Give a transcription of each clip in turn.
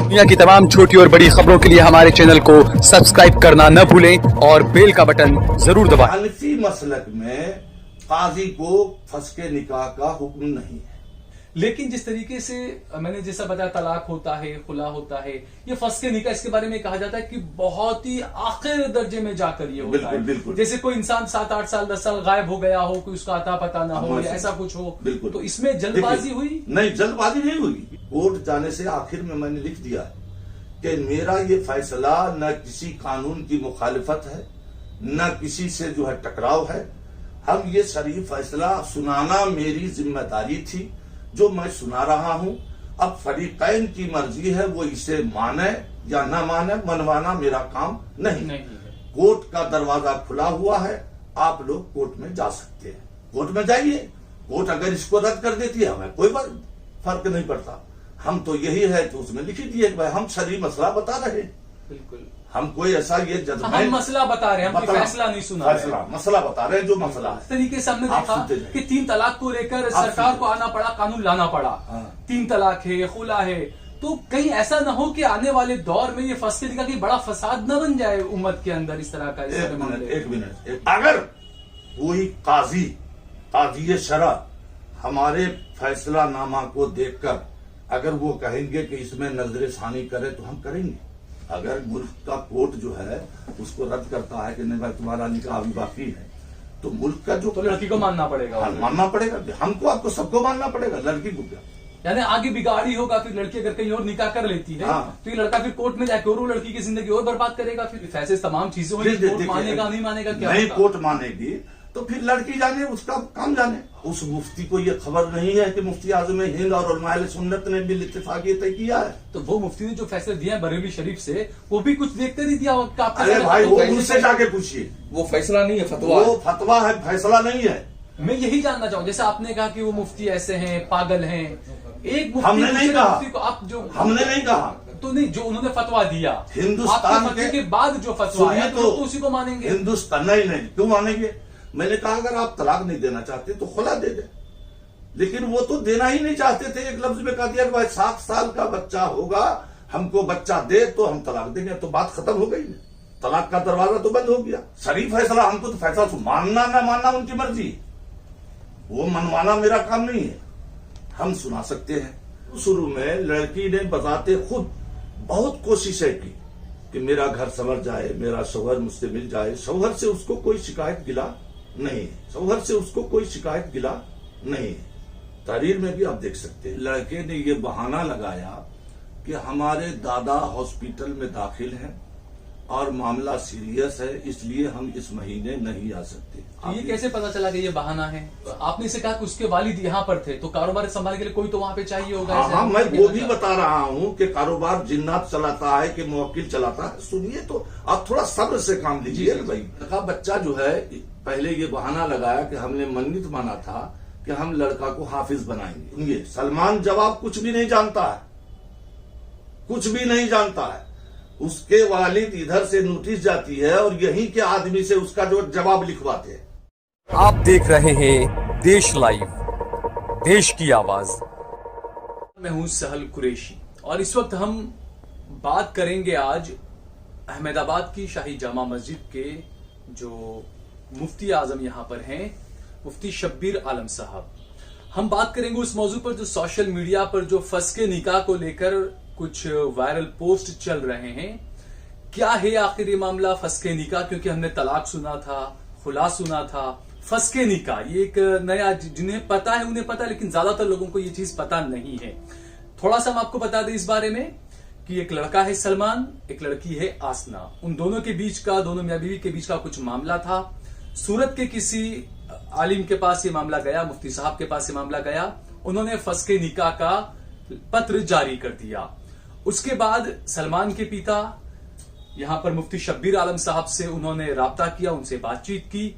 दुनिया की तमाम छोटी और बड़ी खबरों के लिए हमारे चैनल को सब्सक्राइब करना न भूलें और बेल का बटन जरूर दबाएं। हनफी मसलक में काजी को फस्के निकाह का हुक्म नहीं है, लेकिन जिस तरीके से मैंने जैसा बताया तलाक होता है, खुला होता है, ये फस्के निकाह इसके बारे में कहा जाता है कि बहुत ही आखिर दर्जे में जाकर ये होता है। बिल्कुल। जैसे कोई इंसान 7-8 साल 10 साल गायब हो गया हो, कोई उसका अता पता ना हो या ऐसा कुछ हो, तो इसमें जल्दबाजी हुई? नहीं, जल्दबाजी नहीं हुई। कोर्ट जाने से आखिर में मैंने लिख दिया कि मेरा ये फैसला न किसी कानून की मुखालिफत है, न किसी से जो है टकराव है। हम ये शरीफ फैसला सुनाना मेरी जिम्मेदारी थी, जो मैं सुना रहा हूं। अब फरीकैन की मर्जी है, वो इसे माने या न माने, मनवाना मेरा काम नहीं। कोर्ट का दरवाजा खुला हुआ है, आप लोग कोर्ट में जा सकते हैं, कोर्ट में जाइए। कोर्ट अगर इसको रद्द कर देती है हमें कोई फर्क नहीं पड़ता। हम तो यही है तो उसमें लिख ही दिए भाई हम शरीफ मसला बता रहे हैं। बिल्कुल, हम कोई ऐसा ये हम मसला बता रहे हैं, हम फैसला नहीं सुना फैसला मसला बता रहे हैं, जो मसला है। इस तरीके से हमने देखा कि 3 तलाक को लेकर सरकार को आना पड़ा, कानून लाना पड़ा। 3 तलाक है, खुला है, तो कहीं ऐसा ना हो कि आने वाले दौर में ये फस्के निकाह की बड़ा फसाद न बन जाए उम्मत के अंदर इस तरह का। एक मिनट, अगर कोई काजी शरा हमारे फैसला नामा को देखकर अगर वो कहेंगे कि इसमें नजर सानी करे तो हम करेंगे। अगर मुल्क का कोर्ट जो है उसको रद्द करता है कि नहीं भाई तुम्हारा निकाह अभी बाकी है, तो मुल्क का जो तो लड़की को मानना पड़ेगा। मानना पड़ेगा, हमको आपको सबको मानना पड़ेगा, लड़की को क्या। यानी आगे बिगाड़ी होगा, फिर लड़की अगर कहीं और निकाह कर लेती है तो ये लड़का फिर कोर्ट में जाके और वो लड़की की जिंदगी और बर्बाद करेगा। फिर फैसले तमाम चीजों में कोर्ट मानेगा नहीं मानेगा क्या नहीं, कोर्ट मानेगी तो फिर लड़की जाने, उसका काम जाने। उस मुफ्ती को ये खबर नहीं है कि मुफ्ती आज़म हिंद और उलमाए सुन्नत ने बिल इत्तेफाक ये तय किया है। तो वो मुफ्ती ने जो फैसले दिए हैं बरेली शरीफ से, वो भी कुछ देखते नहीं दिया। अरे भाई वो उनसे जाके पूछिए, वो फैसला नहीं है, फतवा वो फतवा है, फैसला नहीं है। मैं यही जानना चाहूँ, जैसे आपने कहा कि वो मुफ्ती ऐसे हैं, पागल हैं, एक मुफ्ती हमने नहीं कहा, मुफ्ती को आप जो हमने नहीं कहा, तो नहीं, जो उन्होंने फतवा दिया हिंदुस्तान के बाद जो फतवा है तो उसी को मानेंगे। हिंदुस्तान नहीं, क्यों मानेंगे। मैंने कहा अगर आप तलाक नहीं देना चाहते तो खुला दे दे, लेकिन वो तो देना ही नहीं चाहते थे। एक लफ्ज में कह दिया कि भाई 7 साल का बच्चा होगा, हमको बच्चा दे तो हम तलाक देंगे, तो बात खत्म हो गई। तलाक का दरवाजा तो बंद हो गया। शरीफ फैसला, हमको तो फैसला मानना ना मानना उनकी मर्जी, वो मनवाना मेरा काम नहीं है। हम सुना सकते हैं। शुरू में लड़की ने बताते खुद बहुत कोशिशें की कि मेरा घर संवर जाए, मेरा शौहर मुझसे मिल जाए। शौहर से उसको कोई शिकायत गिला नहीं है, शौहर से उसको कोई शिकायत गिला नहीं है। तहरीर में भी आप देख सकते हैं, लड़के ने ये बहाना लगाया कि हमारे दादा हॉस्पिटल में दाखिल हैं और मामला सीरियस है, इसलिए हम इस महीने नहीं आ सकते। ये कैसे पता चला कि ये बहाना है? आपने से कहा कि उसके वालिद यहाँ पर थे, तो कारोबार संभालने के लिए कोई तो वहाँ पे चाहिए होगा। हाँ, मैं वो भी बता रहा हूँ कि कारोबार जिन्नात चलाता है कि मुवक्किल चलाता है। सुनिए तो आप थोड़ा सब्र से काम लीजिए भाई। लड़का बच्चा जो है पहले ये बहाना लगाया कि हमने मन्नत माना था कि हम लड़का को हाफिज बनाएंगे। सुनिए, सलमान जवाब कुछ भी नहीं जानता है, कुछ भी नहीं जानता है। उसके वालिद इधर से नोटिस जाती है और यहीं के आदमी से उसका जो जवाब लिखवाते हैं। आप देख रहे हैं देश लाइव, देश की आवाज। मैं हूं सहल कुरैशी और इस वक्त हम बात करेंगे आज अहमदाबाद की शाही जामा मस्जिद के जो मुफ्ती आजम यहां पर हैं, मुफ्ती शब्बीर आलम साहब। हम बात करेंगे उस मौजू पर जो सोशल मीडिया पर जो फस्के निकाह को लेकर कुछ वायरल पोस्ट चल रहे हैं। क्या है आखिर ये मामला फस्के निकाह? क्योंकि हमने तलाक सुना था, खुला सुना था, फस्के निकाह ये एक नया, जिन्हें पता है उन्हें पता है, लेकिन ज्यादातर लोगों को ये चीज पता नहीं है। थोड़ा सा हम आपको बता दें इस बारे में कि एक लड़का है सलमान, एक लड़की है आसना। उन दोनों के बीच का, दोनों मियां बीवी के बीच का कुछ मामला था। सूरत के किसी आलिम के पास ये मामला गया, मुफ्ती साहब के पास ये मामला गया, उन्होंने फस्के निकाह का पत्र जारी कर दिया। उसके बाद सलमान के पिता यहां पर मुफ्ती शब्बीर आलम साहब से उन्होंने राब्ता किया, उनसे बातचीत की।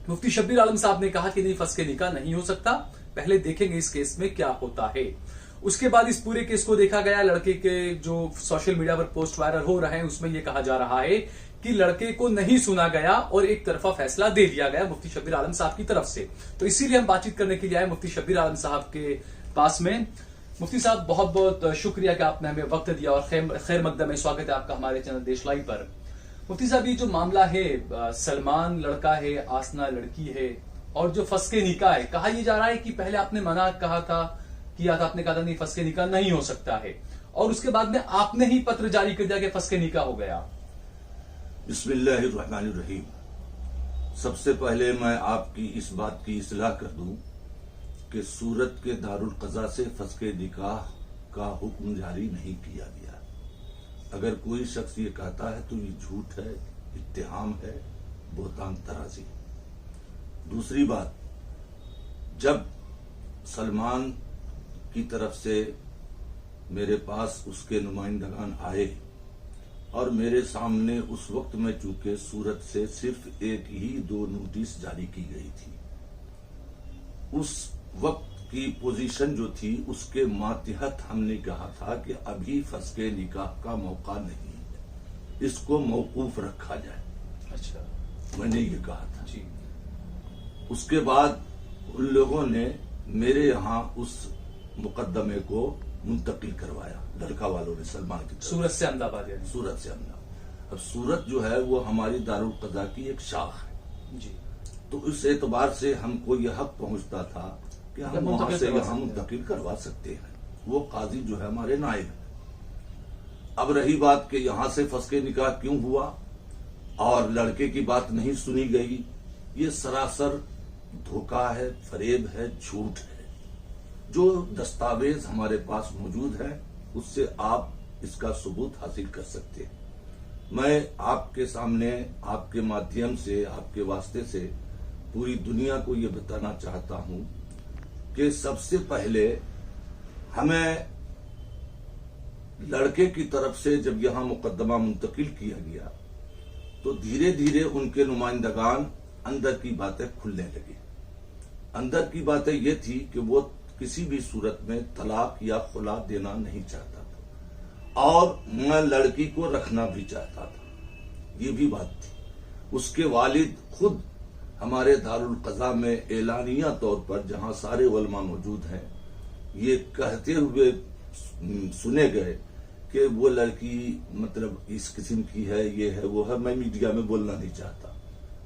मुफ्ती शब्बीर आलम साहब ने कहा कि नहीं, फस्के निकाह नहीं हो सकता, पहले देखेंगे इस केस में क्या होता है। उसके बाद इस पूरे केस को देखा गया। लड़के के जो सोशल मीडिया पर पोस्ट वायरल हो रहे हैं उसमें यह कहा जा रहा है कि लड़के को नहीं सुना गया और एक तरफा फैसला दे दिया गया मुफ्ती शब्बीर आलम साहब की तरफ से। तो इसीलिए हम बातचीत करने के लिए आए मुफ्ती शब्बीर आलम साहब के पास में। मुफ्ती साहब, बहुत बहुत शुक्रिया कि आपने हमें वक्त दिया और खैर मकदम में स्वागत है आपका हमारे चैनल देश लाइव पर। मुफ्ती साहब, ये जो मामला है, सलमान लड़का है, आसना लड़की है, और जो फस्के निकाह है, कहा यह जा रहा है कि पहले आपने मना किया था, आपने कहा था नहीं फस्के निकाह नहीं हो सकता है, और उसके बाद में आपने ही पत्र जारी कर दिया कि फस्के निकाह हो गया। बिस्मिल्लाहिर्रहमानिर्रहीम। सबसे पहले मैं आपकी इस बात की इस्लाह कर दूं कि सूरत के दारुल क़ज़ा से फस्के निकाह का हुक्म जारी नहीं किया गया। अगर कोई शख्स ये कहता है तो ये झूठ है, इत्तेहाम है, बोहतान तराजी। दूसरी बात, जब सलमान की तरफ से मेरे पास उसके नुमाइंदगान आए और मेरे सामने उस वक्त में चूंकि सूरत से सिर्फ एक ही 2 नोटिस जारी की गई थी, उस वक्त की पोजीशन जो थी उसके मातहत हमने कहा था कि अभी फस्के निकाह का मौका नहीं है, इसको मौकूफ रखा जाए। अच्छा, मैंने ये कहा था जी। उसके बाद उन लोगों ने मेरे यहाँ उस मुकदमे को मुंतकिल करवाया, लड़का वालों ने सलमान की तरफ। सूरत से अहमदाबाद, यानी सूरत से अहमदाबाद। अब सूरत जो है वो हमारी दारुल क़ज़ा की एक शाख है जी। तो इस एतबार से हमको यह हक पहुंचता था कि हम वहां से यहाँ मुंतकिल करवा सकते हैं। वो काजी जो है हमारे नायब है। अब रही बात कि यहाँ से फस्के निकाह क्यों हुआ और लड़के की बात नहीं सुनी गई, ये सरासर धोखा है, फरेब है, झूठ है। जो दस्तावेज हमारे पास मौजूद है उससे आप इसका सबूत हासिल कर सकते हैं। मैं आपके सामने, आपके माध्यम से, आपके वास्ते से पूरी दुनिया को ये बताना चाहता हूं कि सबसे पहले हमें लड़के की तरफ से जब यहां मुकदमा मुंतकिल किया गया तो धीरे धीरे उनके नुमाइंदगान अंदर की बातें खुलने लगी। अंदर की बातें ये थी कि वो किसी भी सूरत में तलाक या खुला देना नहीं चाहता था और मैं लड़की को रखना भी चाहता था, ये भी बात थी। उसके वालिद खुद हमारे दारुल क़ज़ा में एलानिया तौर पर, जहां सारे उलमा मौजूद हैं, ये कहते हुए सुने गए कि वो लड़की मतलब इस किस्म की है, ये है, वो है। मैं मीडिया में बोलना नहीं चाहता।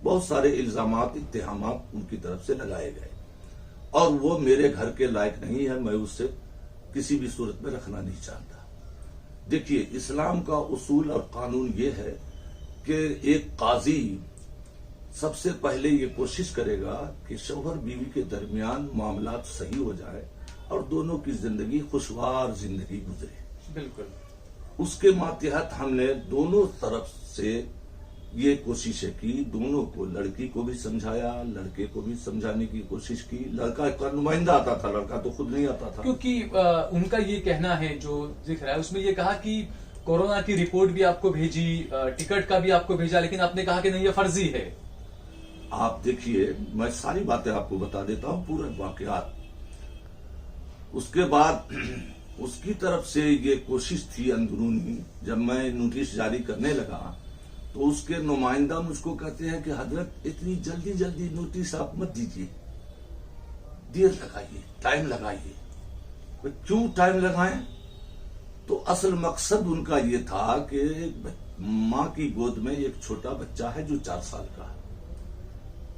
बहुत सारे इल्जामात, इत्तेहामात उनकी तरफ से लगाए गए और वो मेरे घर के लायक नहीं है, मैं उससे किसी भी सूरत में रखना नहीं चाहता। देखिए, इस्लाम का उसूल और कानून ये है कि एक काजी सबसे पहले ये कोशिश करेगा कि शौहर बीवी के दरमियान मामलात सही हो जाए और दोनों की जिंदगी खुशहाल जिंदगी गुजरे। बिल्कुल। उसके मातहत हमने दोनों तरफ से ये कोशिशें की, दोनों को, लड़की को भी समझाया, लड़के को भी समझाने की कोशिश की। लड़का का नुमाइंदा आता था, लड़का तो खुद नहीं आता था। क्योंकि उनका ये कहना है जो दिख रहा है उसमें ये कहा कि कोरोना की रिपोर्ट भी आपको भेजी, टिकट का भी आपको भेजा, लेकिन आपने कहा कि नहीं ये फर्जी है। आप देखिए, मैं सारी बातें आपको बता देता हूं, पूरे वाकयात। उसके बाद उसकी तरफ से ये कोशिश थी अंदरूनी, जब मैं नोटिस जारी करने लगा तो उसके नुमाइंदा मुझको कहते हैं कि हजरत इतनी जल्दी जल्दी नोटिस आप मत दीजिए, देर लगाइए, टाइम लगाइए। क्यों टाइम लगाएं? तो असल मकसद उनका ये था कि माँ की गोद में एक छोटा बच्चा है जो 4 साल का है।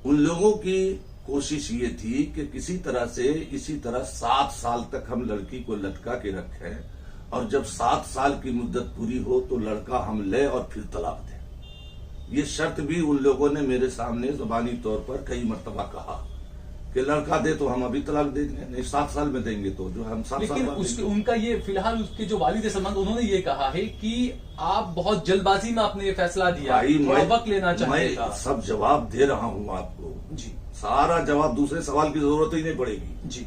उन लोगों की कोशिश ये थी कि किसी तरह से इसी तरह 7 साल तक हम लड़की को लटका के रखें और जब 7 साल की मुद्दत पूरी हो तो लड़का हम ले और फिर तलाक दें। ये शर्त भी उन लोगों ने मेरे सामने ज़बानी तौर पर कई मर्तबा कहा कि लड़का दे तो हम अभी तलाक देंगे, नहीं 7 साल में देंगे तो जो हम 7 साल लेकिन उनका ये, फिलहाल उसके जो वालिद सलमान, उन्होंने ये कहा है कि आप बहुत जल्दबाजी में आपने ये फैसला दिया, थोड़ा वक्त लेना चाहिए था। सब जवाब दे रहा हूं आपको जी। सारा जवाब, दूसरे सवाल की जरूरत ही नहीं पड़ेगी जी।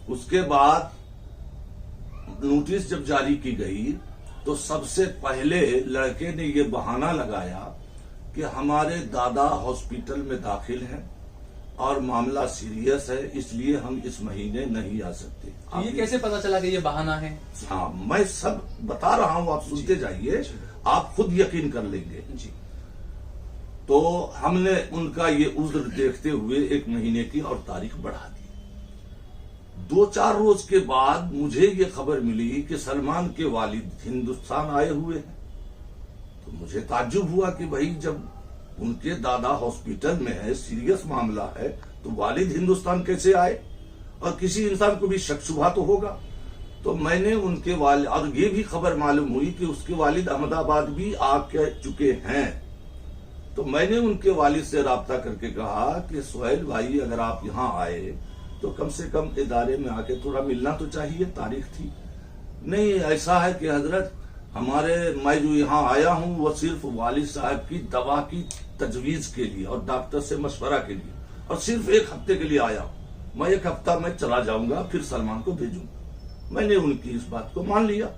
उसके बाद नोटिस जब जारी की गई तो सबसे पहले लड़के ने ये बहाना लगाया कि हमारे दादा हॉस्पिटल में दाखिल हैं और मामला सीरियस है, इसलिए हम इस महीने नहीं आ सकते। तो ये कैसे पता चला कि ये बहाना है? हाँ, मैं सब बता रहा हूं, आप सुनते जाइए, आप खुद यकीन कर लेंगे जी। तो हमने उनका ये उज्र देखते हुए 1 महीने की और तारीख बढ़ा दी। 2-4 रोज के बाद मुझे ये खबर मिली कि सलमान के वालिद हिंदुस्तान आए हुए हैं। तो मुझे ताज्जुब हुआ कि भाई जब उनके दादा हॉस्पिटल में है, सीरियस मामला है, तो वालिद हिंदुस्तान कैसे आए? और किसी इंसान को भी शक शुबा तो होगा। तो मैंने उनके वालिद, और ये भी खबर मालूम हुई कि उसके वालिद अहमदाबाद भी आ चुके हैं। तो मैंने उनके वालिद से राब्ता करके कहा कि सुहेल भाई, अगर आप यहाँ आए तो कम से कम इदारे में आके थोड़ा मिलना तो चाहिए, तारीख थी। नहीं, ऐसा है कि हजरत मैं जो यहाँ आया हूँ वो सिर्फ वालिद साहब की दवा की तजवीज के लिए और डॉक्टर से मशवरा के लिए, और सिर्फ 1 हफ्ते के लिए आया हूँ। मैं 1 हफ्ता में चला जाऊंगा, फिर सलमान को भेजूंगा। मैंने उनकी इस बात को मान लिया।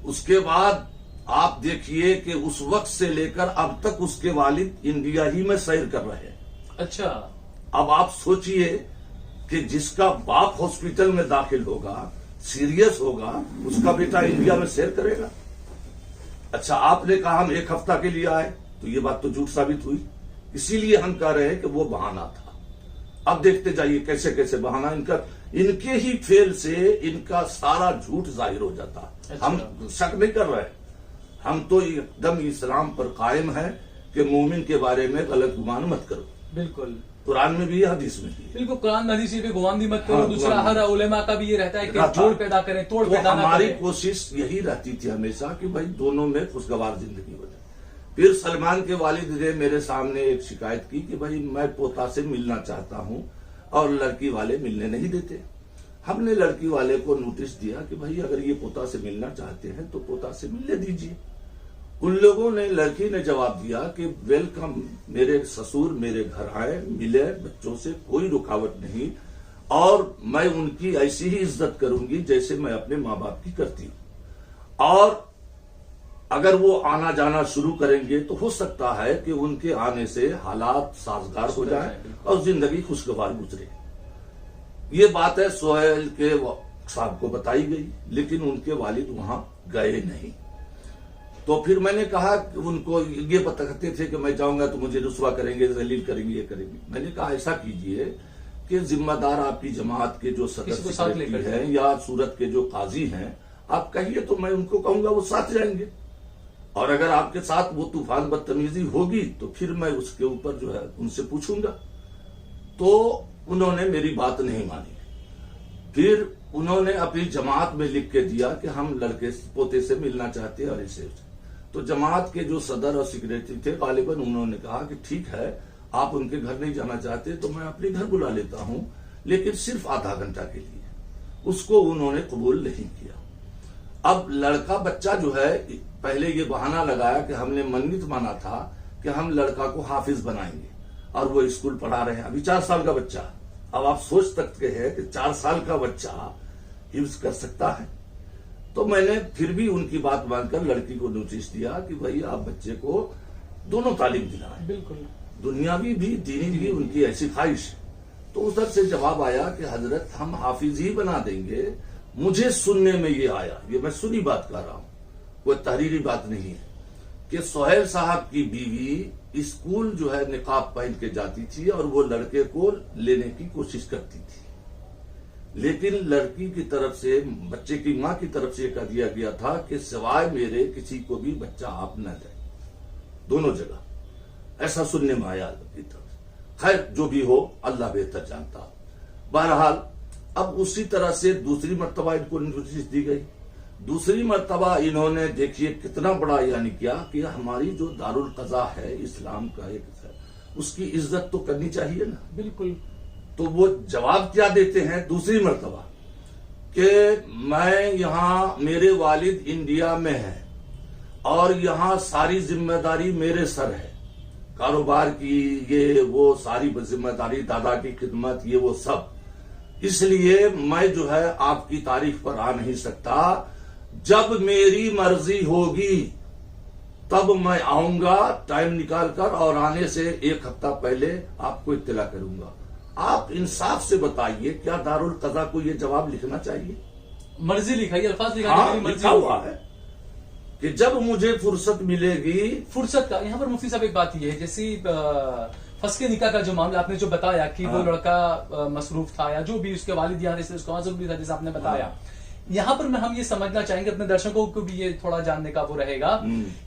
उसके बाद आप देखिए कि उस वक्त से लेकर अब तक उसके वालिद इंडिया ही में सैर कर रहे हैं। अच्छा, अब आप सोचिए कि जिसका बाप हॉस्पिटल में दाखिल होगा, सीरियस होगा, उसका बेटा इंडिया में सैर करेगा। अच्छा, आपने कहा हम 1 हफ्ता के लिए आए, तो ये बात तो झूठ साबित हुई। इसीलिए हम कह रहे हैं कि वो बहाना था। अब देखते जाइए कैसे कैसे बहाना इनके ही फेल से इनका सारा झूठ जाहिर हो जाता है। अच्छा। हम शक नहीं कर रहे, हम तो एकदम इस्लाम पर कायम है कि मोमिन के बारे में गलत गुमान मत करो। बिल्कुल, कुरान में भी है, हदीस में भी है। बिल्कुल, कुरान हदीस में गुमानदी मत करो। हाँ, दूसरा, हर उलेमा का भी ये रहता है कि जोड़ पैदा करें, तोड़ तो पैदा ना हमारी करें। कोशिश यही रहती थी हमेशा कि भाई दोनों में खुशगवार जिंदगी हो जाए। फिर सलमान के वालिद ने मेरे सामने एक शिकायत की कि भाई मैं पोता से मिलना चाहता हूं और लड़की वाले मिलने नहीं देते। हमने लड़की वाले को नोटिस दिया कि भाई अगर ये पोता से मिलना चाहते हैं तो पोता से मिलने दीजिए। उन लोगों ने, लड़की ने जवाब दिया कि वेलकम, मेरे ससुर मेरे घर आए, मिले, बच्चों से कोई रुकावट नहीं, और मैं उनकी ऐसी ही इज्जत करूंगी जैसे मैं अपने माँ बाप की करती हूं। और अगर वो आना जाना शुरू करेंगे तो हो सकता है कि उनके आने से हालात साजगार हो जाए और जिंदगी खुशगवार गुजरे। ये बात है सुहेल के साहब को बताई गई, लेकिन उनके वालिद वहां गए नहीं। तो फिर मैंने कहा कि उनको ये बताते थे कि मैं जाऊंगा तो मुझे रुसवा करेंगे, जलील करेंगे, ये करेंगे। मैंने कहा ऐसा कीजिए कि जिम्मेदार आपकी जमात के जो सदर सेक्रेटरी हैं या सूरत के जो काजी हैं, आप कहिए तो मैं उनको कहूंगा, वो साथ जाएंगे। और अगर आपके साथ वो तूफान बदतमीजी होगी तो फिर मैं उसके ऊपर जो है उनसे पूछूंगा। तो उन्होंने मेरी बात नहीं मानी। फिर उन्होंने अपनी जमात में लिख के दिया कि हम लड़के पोते से मिलना चाहते हैं और इसे। तो जमात के जो सदर और सेक्रेटरी थे गालिबन उन्होंने कहा कि ठीक है, आप उनके घर नहीं जाना चाहते तो मैं अपने घर बुला लेता हूं, लेकिन सिर्फ आधा घंटा के लिए। उसको उन्होंने कबूल नहीं किया। अब लड़का बच्चा जो है, पहले ये बहाना लगाया कि हमने मन्नत माना था कि हम लड़का को हाफिज बनाएंगे, और वो स्कूल पढ़ा रहे हैं। अभी 4 साल का बच्चा। अब आप सोच सकते हैं कि 4 साल का बच्चा हिफ्ज कर सकता है। तो मैंने फिर भी उनकी बात मानकर लड़की को नोटिस दिया कि भाई आप बच्चे को दोनों तालीम दिलाएं। बिल्कुल, दुनियावी भी दीनी भी उनकी ऐसी ख्वाहिश है। तो उधर से जवाब आया कि हजरत हम हाफिज ही बना देंगे। मुझे सुनने में ये आया, ये मैं सुनी बात कर रहा हूं, कोई तहरीरी बात नहीं है, कि सुहेल साहब की बीवी स्कूल जो है निकाब पहन के जाती थी और वो लड़के को लेने की कोशिश करती थी। लेकिन लड़की की तरफ से, बच्चे की मां की तरफ से कह दिया गया था कि सिवाय मेरे किसी को भी बच्चा आप न दें, दोनों जगह। ऐसा सुनने में आया की तरफ। खैर जो भी हो, अल्लाह बेहतर जानता। बहरहाल अब उसी तरह से दूसरी मर्तबा इनको नोटिस दी गई। दूसरी मर्तबा इन्होंने, देखिए कितना बड़ा यानी किया कि हमारी जो दारुल कज़ा है इस्लाम का एक, उसकी इज्जत तो करनी चाहिए ना। बिल्कुल। तो वो जवाब क्या देते हैं दूसरी मर्तबा कि मैं यहां, मेरे वालिद इंडिया में है और यहां सारी जिम्मेदारी मेरे सर है, कारोबार की, ये वो सारी जिम्मेदारी, दादा की खिदमत, ये वो सब। इसलिए मैं जो है आपकी तारीख पर आ नहीं सकता। जब मेरी मर्जी होगी तब मैं आऊंगा टाइम निकालकर, और आने से 1 हफ्ता पहले आपको इत्तला करूंगा। आप इंसाफ से बताइए, क्या दारुल कज़ा को ये जवाब लिखना चाहिए? मर्जी लिखाई, अल्फाज लिखा, हाँ, लिखा हुआ है कि जब मुझे फुर्सत मिलेगी। फुर्सत का यहाँ पर मुफ्ती साहब एक बात ये है, जैसी फंस के निकाह का जो मामला आपने जो बताया कि वो लड़का मसरूफ था या जो भी उसके वालिद यहाँ से उसको जरूरी था, जैसे आपने बताया, यहाँ पर हम ये समझना चाहेंगे, अपने दर्शकों को भी ये थोड़ा जानने का वो रहेगा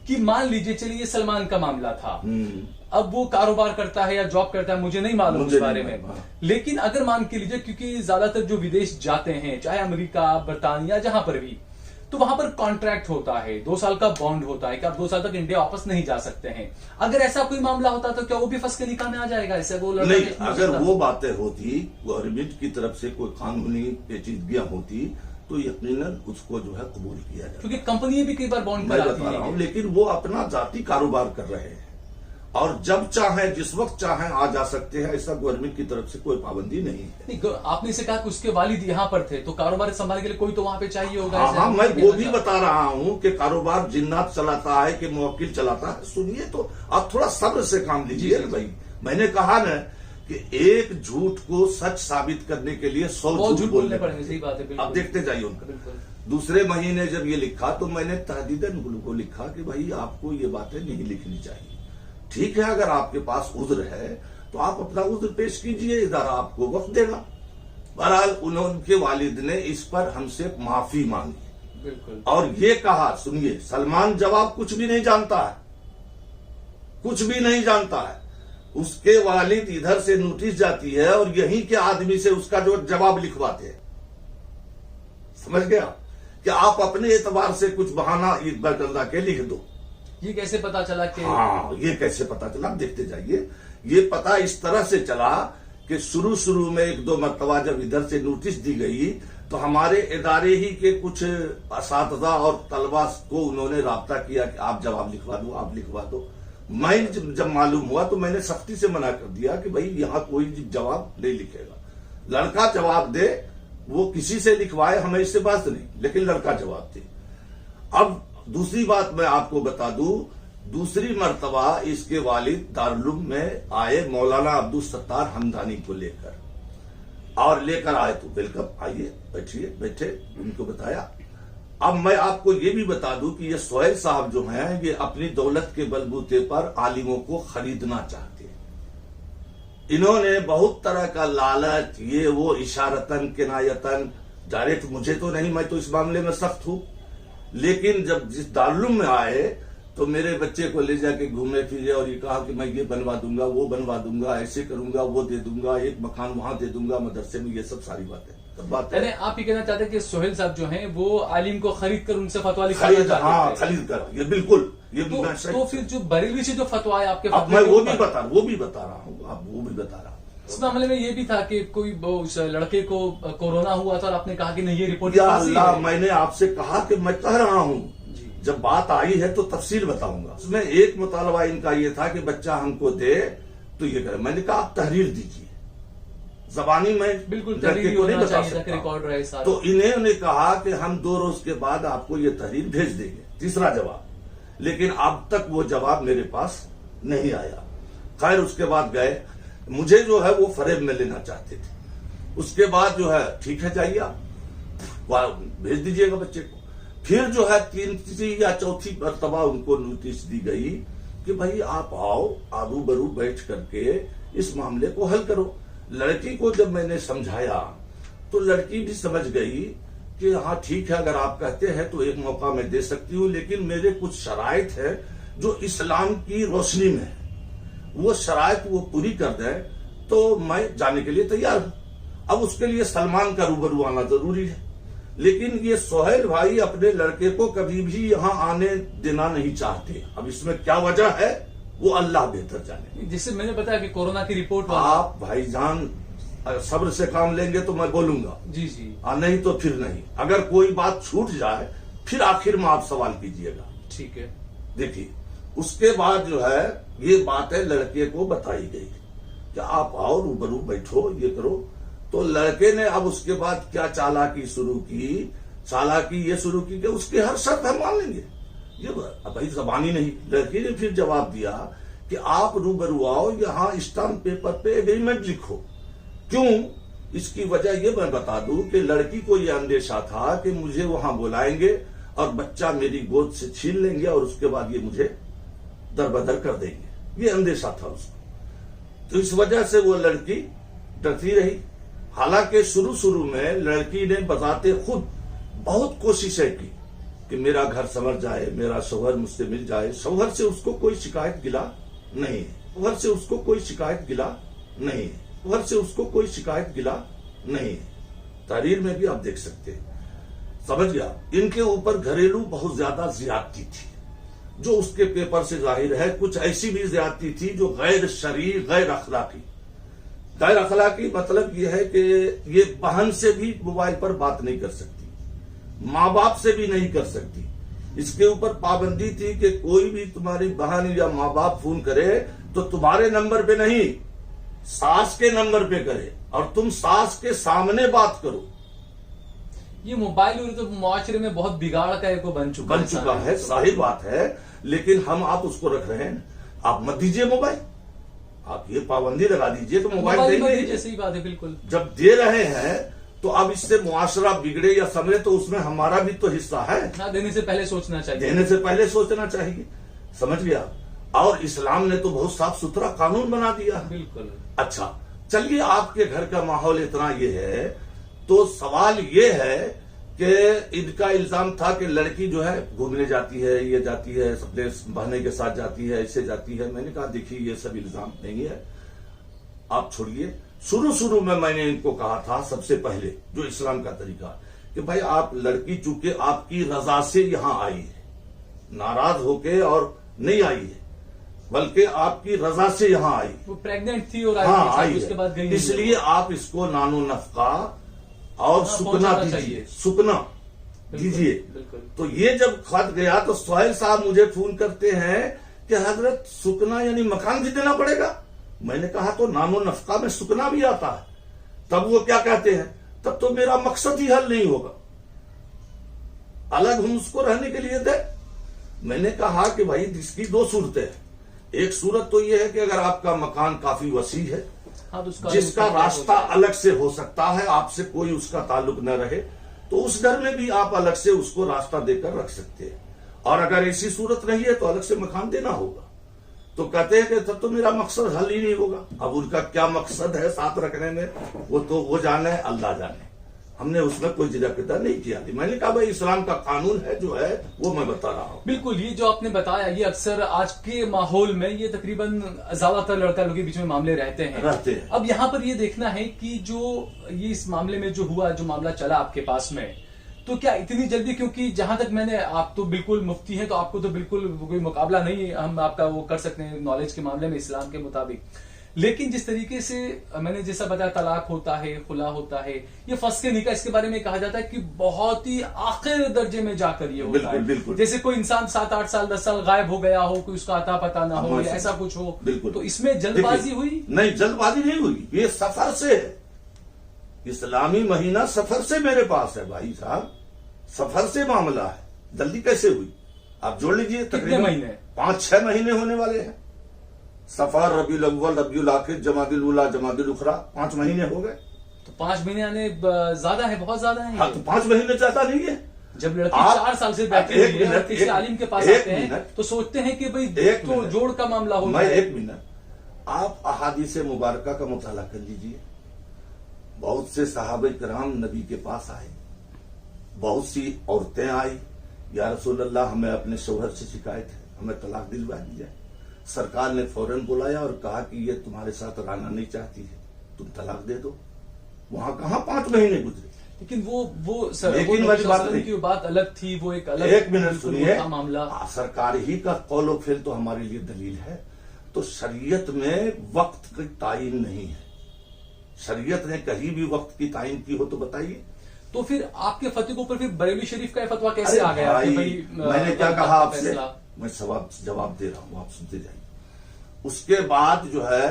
कि मान लीजिए चलिए सलमान का मामला था, अब वो कारोबार करता है या जॉब करता है, मुझे नहीं मालूम उस बारे में, लेकिन अगर मान के लीजिए, क्योंकि ज्यादातर जो विदेश जाते हैं चाहे अमेरिका, बर्तानिया, जहां पर भी, तो वहां पर कॉन्ट्रैक्ट होता है, 2 साल का बॉन्ड होता है कि आप 2 साल तक इंडिया वापस नहीं जा सकते हैं। अगर ऐसा कोई मामला होता तो क्या वो भी फंस के निकाह में आ जाएगा? ऐसे वो नहीं, अगर वो बातें होती, गवर्नमेंट की तरफ से कोई कानूनी पेचीदगियां होती तो यकीनन उसको जो है कबूल किया जाए, क्योंकि कंपनी भी कई बार बॉन्ड बता रहा हूं। लेकिन वो अपना जाति कारोबार कर रहे हैं और जब चाहे जिस वक्त चाहे आ जा सकते हैं, ऐसा गवर्नमेंट की तरफ से कोई पाबंदी नहीं है। नहीं, आपने इसे कहा कि उसके वालिद यहाँ पर थे, तो कारोबार संभालने के लिए कोई तो वहां पे चाहिए होगा। हाँ, मैं वो भी बता रहा हूँ कि कारोबार जिन्नात चलाता है कि मुवक्किल चलाता है। सुनिए तो आप थोड़ा सब्र से काम लीजिए भाई। मैंने कहा ना कि एक झूठ को सच साबित करने के लिए 100 झूठ बोलने पड़ेंगे। सही बात है, अब देखते जाइए उनका। दूसरे महीने जब ये लिखा तो मैंने तहदीदन उनको लिखा कि भाई आपको ये बातें नहीं लिखनी चाहिए। ठीक है, अगर आपके पास उज्र है तो आप अपना उज्र पेश कीजिए, इदारा आपको वक्त देगा। बहरहाल उनके वालिद ने इस पर हमसे माफी मांगी। बिल्कुल। और ये कहा, सुनिए, सलमान जवाब कुछ भी नहीं जानता है, कुछ भी नहीं जानता है। उसके वालिद इधर से नोटिस जाती है और यहीं के आदमी से उसका जो जवाब लिखवाते हैं। समझ गया कि आप अपने एतबार से कुछ बहाना बदल के लिख दो। ये कैसे पता चला कि? हाँ, ये कैसे पता चला, देखते जाइए। ये पता इस तरह से चला कि शुरू में 1-2 मरतबा जब इधर से नोटिस दी गई तो हमारे इदारे ही के कुछ असातिज़ा और तलबा को उन्होंने राब्ता किया कि आप जवाब लिखवा दो, आप लिखवा दो। मैं जब मालूम हुआ तो मैंने सख्ती से मना कर दिया कि भाई यहां कोई जवाब नहीं लिखेगा। लड़का जवाब दे, वो किसी से लिखवाए, हमें इससे बात नहीं, लेकिन लड़का जवाब दे। अब दूसरी बात मैं आपको बता दूं, दूसरी मर्तबा इसके वालिद दारुल में आए मौलाना अब्दुल सत्तार हमदानी को लेकर, और लेकर आए तो वेलकम, आइए बैठिए, बैठे, उनको बताया। अब मैं आपको ये भी बता दूं कि ये सोहेल साहब जो हैं, ये अपनी दौलत के बलबूते पर आलिमों को खरीदना चाहते हैं। इन्होंने बहुत तरह का लालच, ये वो, इशारतन किनायतन, डायरेक्ट मुझे तो नहीं, मैं तो इस मामले में सख्त हूं, लेकिन जब जिस दारुल में आए तो मेरे बच्चे को ले जाके घूमे फिरे और ये कहा कि मैं ये बनवा दूंगा, वो बनवा दूंगा, ऐसे करूंगा, वो दे दूंगा, एक मकान वहां दे दूंगा मदरसे में, ये सब सारी बातें। यानी आप ये कहना चाहते हैं कि सोहेल साहब जो हैं वो आलिम को खरीद कर उनसे फतवा लिखवाना चाहते हैं? हाँ, खरीद कर, ये बिल्कुल, ये तो फिर जो बरेलवी से जो फतवा है आपके, मैं वो भी बता रहा हूँ, आप वो भी बता रहा हूँ। इस मामले में ये भी था कि कोई उस लड़के को कोरोना हुआ था और आपने कहा कि नहीं, ये रिपोर्ट या अल्लाह, मैंने आपसे कहा कि मैं कह रहा हूँ, जब बात आई है तो तफसील बताऊंगा। उसमें एक मुतालबा इनका ये था कि बच्चा हमको दे तो ये करे। मैंने कहा आप तहरीर दीजिए, जबानी में बिल्कुल लड़के को नहीं बता सकता। तो इन्होंने कहा कि हम 2 रोज के बाद आपको ये तहरीर भेज देंगे, तीसरा जवाब, लेकिन अब तक वो जवाब मेरे पास नहीं आया। खैर, उसके बाद गए, मुझे जो है वो फरेब में लेना चाहते थे। उसके बाद जो है, ठीक है जाइए आप, भेज दीजिएगा बच्चे को। फिर जो है 3 या 4थी मरतबा उनको नोटिस दी गई कि भाई आप आओ, आरू बरू बैठ करके इस मामले को हल करो। लड़की को जब मैंने समझाया तो लड़की भी समझ गई कि हाँ ठीक है, अगर आप कहते हैं तो एक मौका मैं दे सकती हूँ, लेकिन मेरे कुछ शराइत है जो इस्लाम की रोशनी में है, वो शराइत वो पूरी कर दें तो मैं जाने के लिए तैयार हूं। अब उसके लिए सलमान का रूबरू आना जरूरी है, लेकिन ये सोहेल भाई अपने लड़के को कभी भी यहाँ आने देना नहीं चाहते। अब इसमें क्या वजह है वो अल्लाह बेहतर जाने। जिससे मैंने बताया कि कोरोना की रिपोर्ट, आप भाईजान सब्र से काम लेंगे तो मैं बोलूंगा, जी जी, नहीं तो फिर नहीं। अगर कोई बात छूट जाए फिर आखिर में आप सवाल कीजिएगा, ठीक है। देखिए, उसके बाद जो है ये बातें लड़के को बताई गई कि आप आओ, रूबरू बैठो, ये करो। तो लड़के ने अब उसके बाद क्या चालाकी शुरू की, चालाकी ये शुरू की कि उसकी हर शर्त हम मान लेंगे। ये भाई जबानी नहीं, लड़के ने फिर जवाब दिया कि आप रूबरू आओ, यहाँ स्टाम्प पेपर पे एग्रीमेंट लिखो। क्यों? इसकी वजह ये मैं बता दूं कि लड़की को ये अंदेशा था कि मुझे वहां बुलाएंगे और बच्चा मेरी गोद से छीन लेंगे और उसके बाद ये मुझे दरबदर कर देंगे, ये अंदेशा था उसको। तो इस वजह से वो लड़की डरती रही। हालांकि शुरू शुरू में लड़की ने बताते खुद बहुत कोशिशें की कि मेरा घर संवर जाए, मेरा शौहर मुझसे मिल जाए। शौहर से उसको कोई शिकायत गिला नहीं है, शौहर से उसको कोई शिकायत गिला नहीं है, शौहर से उसको कोई शिकायत गिला नहीं है। तहरीर में भी आप देख सकते हैं, समझ गया। इनके ऊपर घरेलू बहुत ज्यादा ज्यादती थी, जो उसके पेपर से जाहिर है। कुछ ऐसी भी ज्यादती थी जो गैर शरई, गैर अखलाकी। गैर अखलाकी मतलब यह है कि ये बहन से भी मोबाइल पर बात नहीं कर सकती, माँ बाप से भी नहीं कर सकती। इसके ऊपर पाबंदी थी कि कोई भी तुम्हारी बहन या माँ बाप फोन करे तो तुम्हारे नंबर पे नहीं, सास के नंबर पे करे, और तुम सास के सामने बात करो। ये मोबाइल और तो मुआशरे में बहुत बिगाड़ का एक बन चुका है, सही बात है। लेकिन हम आप उसको रख रहे हैं, आप मत दीजिए मोबाइल, आप ये पाबंदी लगा दीजिए तो मोबाइल देंगे। सही बात है, बिल्कुल। जब दे रहे हैं तो अब इससे मुआशरा बिगड़े या समझे तो उसमें हमारा भी तो हिस्सा है ना। देने से पहले सोचना चाहिए, देने से पहले सोचना चाहिए, समझ गया। और इस्लाम ने तो बहुत साफ सुथरा कानून बना दिया, बिल्कुल। अच्छा चलिए, आपके घर का माहौल इतना ये है, तो सवाल ये है कि इनका इल्जाम था कि लड़की जो है घूमने जाती है, ये जाती है अपने बहने के साथ जाती है, ऐसे जाती है। मैंने कहा देखिए ये सब इल्जाम नहीं है, आप छोड़िए। शुरू में मैंने इनको कहा था सबसे पहले, जो इस्लाम का तरीका, कि भाई आप लड़की चूंकि आपकी रजा से यहां आई है, नाराज होके और नहीं आई है, बल्कि आपकी रजा से यहां आई, वो प्रेग्नेंट थी और आई उसके बाद गई, इसलिए आप इसको नानो नफका और सुकना दीजिए, सुकना दीजिए। तो ये जब खत गया तो सोहेल साहब मुझे फोन करते हैं कि हजरत सुकना यानी मकान भी देना पड़ेगा। मैंने कहा तो नानो नफका में सुकना भी आता है। तब वो क्या कहते हैं, तब तो मेरा मकसद ही हल नहीं होगा, अलग हम उसको रहने के लिए दे। मैंने कहा कि भाई इसकी दो सूरतें हैं। एक सूरत तो ये है कि अगर आपका मकान काफी वसी है, तो जिसका रास्ता अलग से हो सकता है, आपसे कोई उसका ताल्लुक न रहे, तो उस घर में भी आप अलग से उसको रास्ता देकर रख सकते हैं। और अगर ऐसी सूरत नहीं है तो अलग से मकान देना होगा। तो कहते हैं कि तब तो मेरा मकसद हल ही नहीं होगा। अब उनका क्या मकसद है साथ रखने में, वो जाने, अल्लाह जाने। हमने उसमें कोई जिदाकता नहीं किया थी। मैंने कहा भाई इस्लाम का कानून है जो है वो मैं बता रहा हूँ। बिल्कुल, ये जो आपने बताया ये अक्सर आज के माहौल में ये तकरीबन ज्यादातर लड़का लोगों के बीच में मामले रहते हैं। अब यहाँ पर ये देखना है कि जो ये इस मामले में जो हुआ, जो मामला चला आपके पास में, तो क्या इतनी जल्दी, क्योंकि जहां तक मैंने, आप तो बिल्कुल मुफ्ती हैं तो आपको तो बिल्कुल कोई मुकाबला नहीं हम आपका वो कर सकते हैं नॉलेज के मामले में इस्लाम के मुताबिक, लेकिन जिस तरीके से मैंने जैसा बताया तलाक होता है, खुला होता है, ये फंस के निकाह, इसके बारे में कहा जाता है कि बहुत ही आखिर दर्जे में जाकर ये होता है। बिल्कुल। जैसे कोई इंसान 7-8 साल 10 साल गायब हो गया हो, कोई उसका अता पता ना हो, या ऐसा कुछ हो, तो इसमें जल्दबाजी हुई? नहीं, जल्दबाजी नहीं हुई, ये सफर से है। इस्लामी महीना सफर से मेरे पास है भाई साहब, सफर से मामला है। जल्दी कैसे हुई आप जोड़ लीजिए, तकरीबन 5-6 महीने होने वाले हैं। सफर, रबीउल अव्वल, रबीउल आखिर, जमादिल उला, जमादिल उखरा, 5 महीने हो गए। तो 5 महीने आने ज्यादा है, बहुत ज्यादा है। हाँ, तो 5 महीने ज्यादा नहीं है। जब लड़की 4 साल से बैठी हुई है, किसी आलिम के पास आते हैं तो सोचते हैं कि भाई तो जोड़ का मामला हो जाए। 1 मिनट, आप अहादीस मुबारका का मुताला कर लीजिए। बहुत से सहाबा किराम नबी के पास आए, बहुत सी औरतें आई, या रसूल अल्लाह हमें अपने शौहर से शिकायत है, हमें तलाक दिलवा दी जाए। सरकार ने फौरन बुलाया और कहा कि ये तुम्हारे साथ रहना नहीं चाहती है, तुम तलाक दे दो। वहां कहां 5 महीने गुजरे। लेकिन वो सर, लेकिन वाली बात नहीं, की बात अलग थी, वो एक अलग 1 मिनट सुनिए, मामला सरकार ही का कौलो फेल तो हमारे लिए दलील है। तो शरीयत में वक्त की तायीन नहीं है। शरीयत ने कहीं भी वक्त की तायीन की हो तो बताइए। तो फिर आपके फतवे के ऊपर फिर बरेली शरीफ का फतवा कैसे आ गया? भाई मैंने क्या कहा आपसे, मैं जवाब दे रहा हूं, आप सुनते जाइए। उसके बाद जो है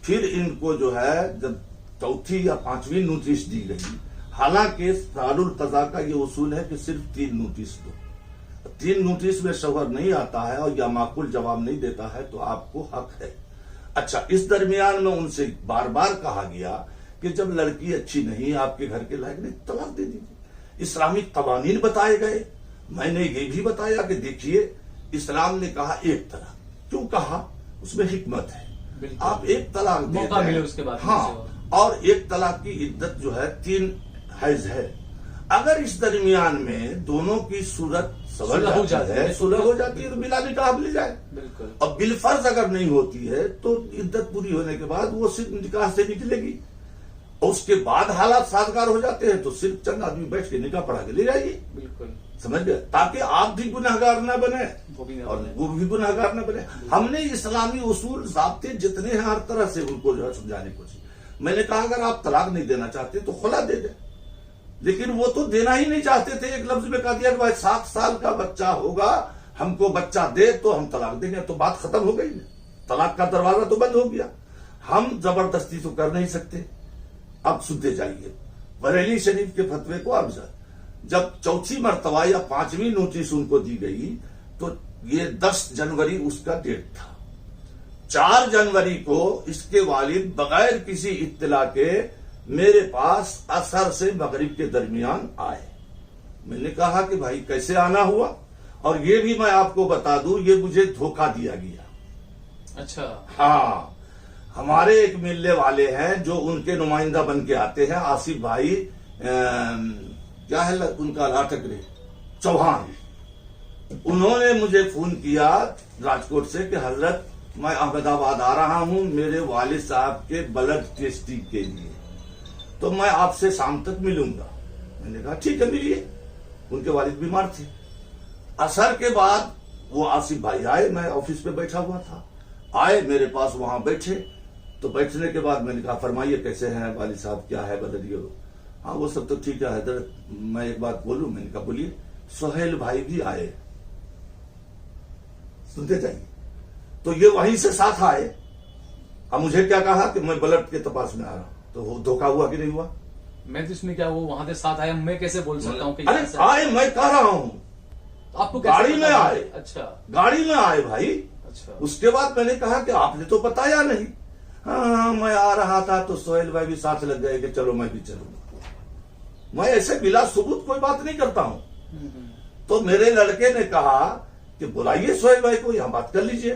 फिर इनको जो है जब 4थी या 5वीं नोटिस दी गई, हालांकि दारुल कज़ा का ये उसूल है कि सिर्फ 3 नोटिस दो। 3 नोटिस में शौहर नहीं आता है और या माकूल जवाब नहीं देता है तो आपको हक है। अच्छा, इस दरमियान में उनसे बार बार कहा गया कि जब लड़की अच्छी नहीं, आपके घर के लायक नहीं, तलाक दे दीजिए। इस्लामिक कवानीन बताए गए। मैंने ये भी बताया कि देखिए इस्लाम ने कहा एक तरह, क्यों कहा, उसमें हिकमत है। बिल्कुल। आप एक तलाक दे मौका दें। मिले उसके बाद हाँ, और एक तलाक की इद्दत जो है 3 हैज है। अगर इस दरमियान में दोनों की सूरत सुलह हो जाती है, सुलह हो जाती है तो बिला निकाह ले जाए। बिल्कुल। और बिलफर्ज अगर नहीं होती है तो इद्दत पूरी होने के बाद वो सिर्फ निकाह से निकलेगी, और उसके बाद हालात साजगार हो जाते हैं तो सिर्फ चंद आदमी बैठ के निकाह पढ़ा के ले जाएगी। बिल्कुल, समझ गए, ताकि आप भी गुनहगार न बने वो भी ना और बने। वो भी गुनहगार न बने। हमने इस्लामी उसूल ज़ाब्ते जितने हैं हर तरह से उनको जो है समझाने की कोशिश। मैंने कहा अगर आप तलाक नहीं देना चाहते तो खुला दे दें, लेकिन वो तो देना ही नहीं चाहते थे। एक लफ्ज में कह दिया कि भाई 7 साल का बच्चा होगा, हमको बच्चा दे तो हम तलाक देंगे, तो बात खत्म हो गई ना, तलाक का दरवाजा तो बंद हो गया। हम जबरदस्ती तो कर नहीं सकते। अब सुनते जाइए, बरेली शरीफ के फतवे को अब जब चौथी मर्तबा या 5वीं नोटिस उनको दी गई तो ये 10 जनवरी उसका डेट था। 4 जनवरी को इसके वालिद बगैर किसी इत्तला के मेरे पास असर से मगरिब के दरमियान आए। मैंने कहा कि भाई कैसे आना हुआ, और ये भी मैं आपको बता दूं, ये मुझे धोखा दिया गया। अच्छा। हाँ, हमारे एक मिलने वाले हैं जो उनके नुमाइंदा बन के आते हैं, आसिफ भाई क्या है उनका लाटकरे चौहान। उन्होंने मुझे फोन किया राजकोट से कि हजरत मैं अहमदाबाद आ रहा हूं मेरे वालिद साहब के ब्लड टेस्टिंग के लिए, तो मैं आपसे शाम तक मिलूंगा। मैंने कहा ठीक है मिलिए। उनके वालिद बीमार थे। असर के बाद वो आसिफ भाई आए, मैं ऑफिस पे बैठा हुआ था, आए मेरे पास, वहां बैठे। तो बैठने के बाद मैंने कहा फरमाइए कैसे हैं वालिद साहब, क्या है बदलिए। हाँ वो सब तो ठीक है हजरत, मैं एक बात बोलूं। मैंने कहा बोलिए। सोहेल भाई भी आए, सुनते जाइए। तो ये वहीं से साथ आए। अब मुझे क्या कहा कि मैं ब्लड के तपास में आ रहा हूं, तो वो धोखा हुआ कि नहीं हुआ? मैं तो इसमें क्या, वो वहां से साथ आया, मैं कैसे बोल सकता हूँ कि अरे आए, मैं कह रहा हूं आपको कैसे गाड़ी पता में आए। अच्छा गाड़ी में आए भाई। अच्छा। उसके बाद मैंने कहा कि आपने तो बताया नहीं। हाँ मैं आ रहा था तो सोहेल भाई भी साथ लग गए कि चलो मैं भी चलूंगा। मैं ऐसे बिला सबूत कोई बात नहीं करता हूं। तो मेरे लड़के ने कहा कि बुलाइए सोहेल भाई को, यहां बात कर लीजिए।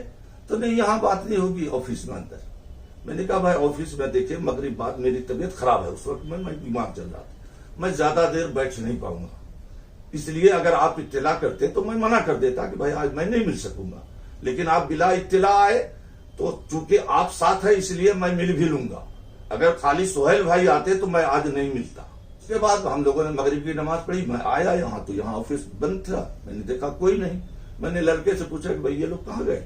तो नहीं यहां बात नहीं होगी, ऑफिस में अंदर। मैंने कहा भाई ऑफिस में देखिए मगरिब बाद मेरी तबीयत खराब है, उस वक्त मैं बीमार चल रहा था, मैं ज्यादा देर बैठ नहीं पाऊंगा, इसलिए अगर आप इत्तला करते तो मैं मना कर देता कि भाई आज मैं नहीं मिल सकूंगा। लेकिन आप बिला इत्तला आए तो चूंकि आप साथ है इसलिए मैं मिल भी लूंगा। अगर खाली सोहेल भाई आते तो मैं आज नहीं मिलता। उसके बाद हम लोगों ने मगरिब की नमाज पढ़ी, मैं आया यहाँ तो यहाँ ऑफिस बंद था। मैंने देखा कोई नहीं। मैंने लड़के से पूछा कि भाई ये लोग कहाँ गए?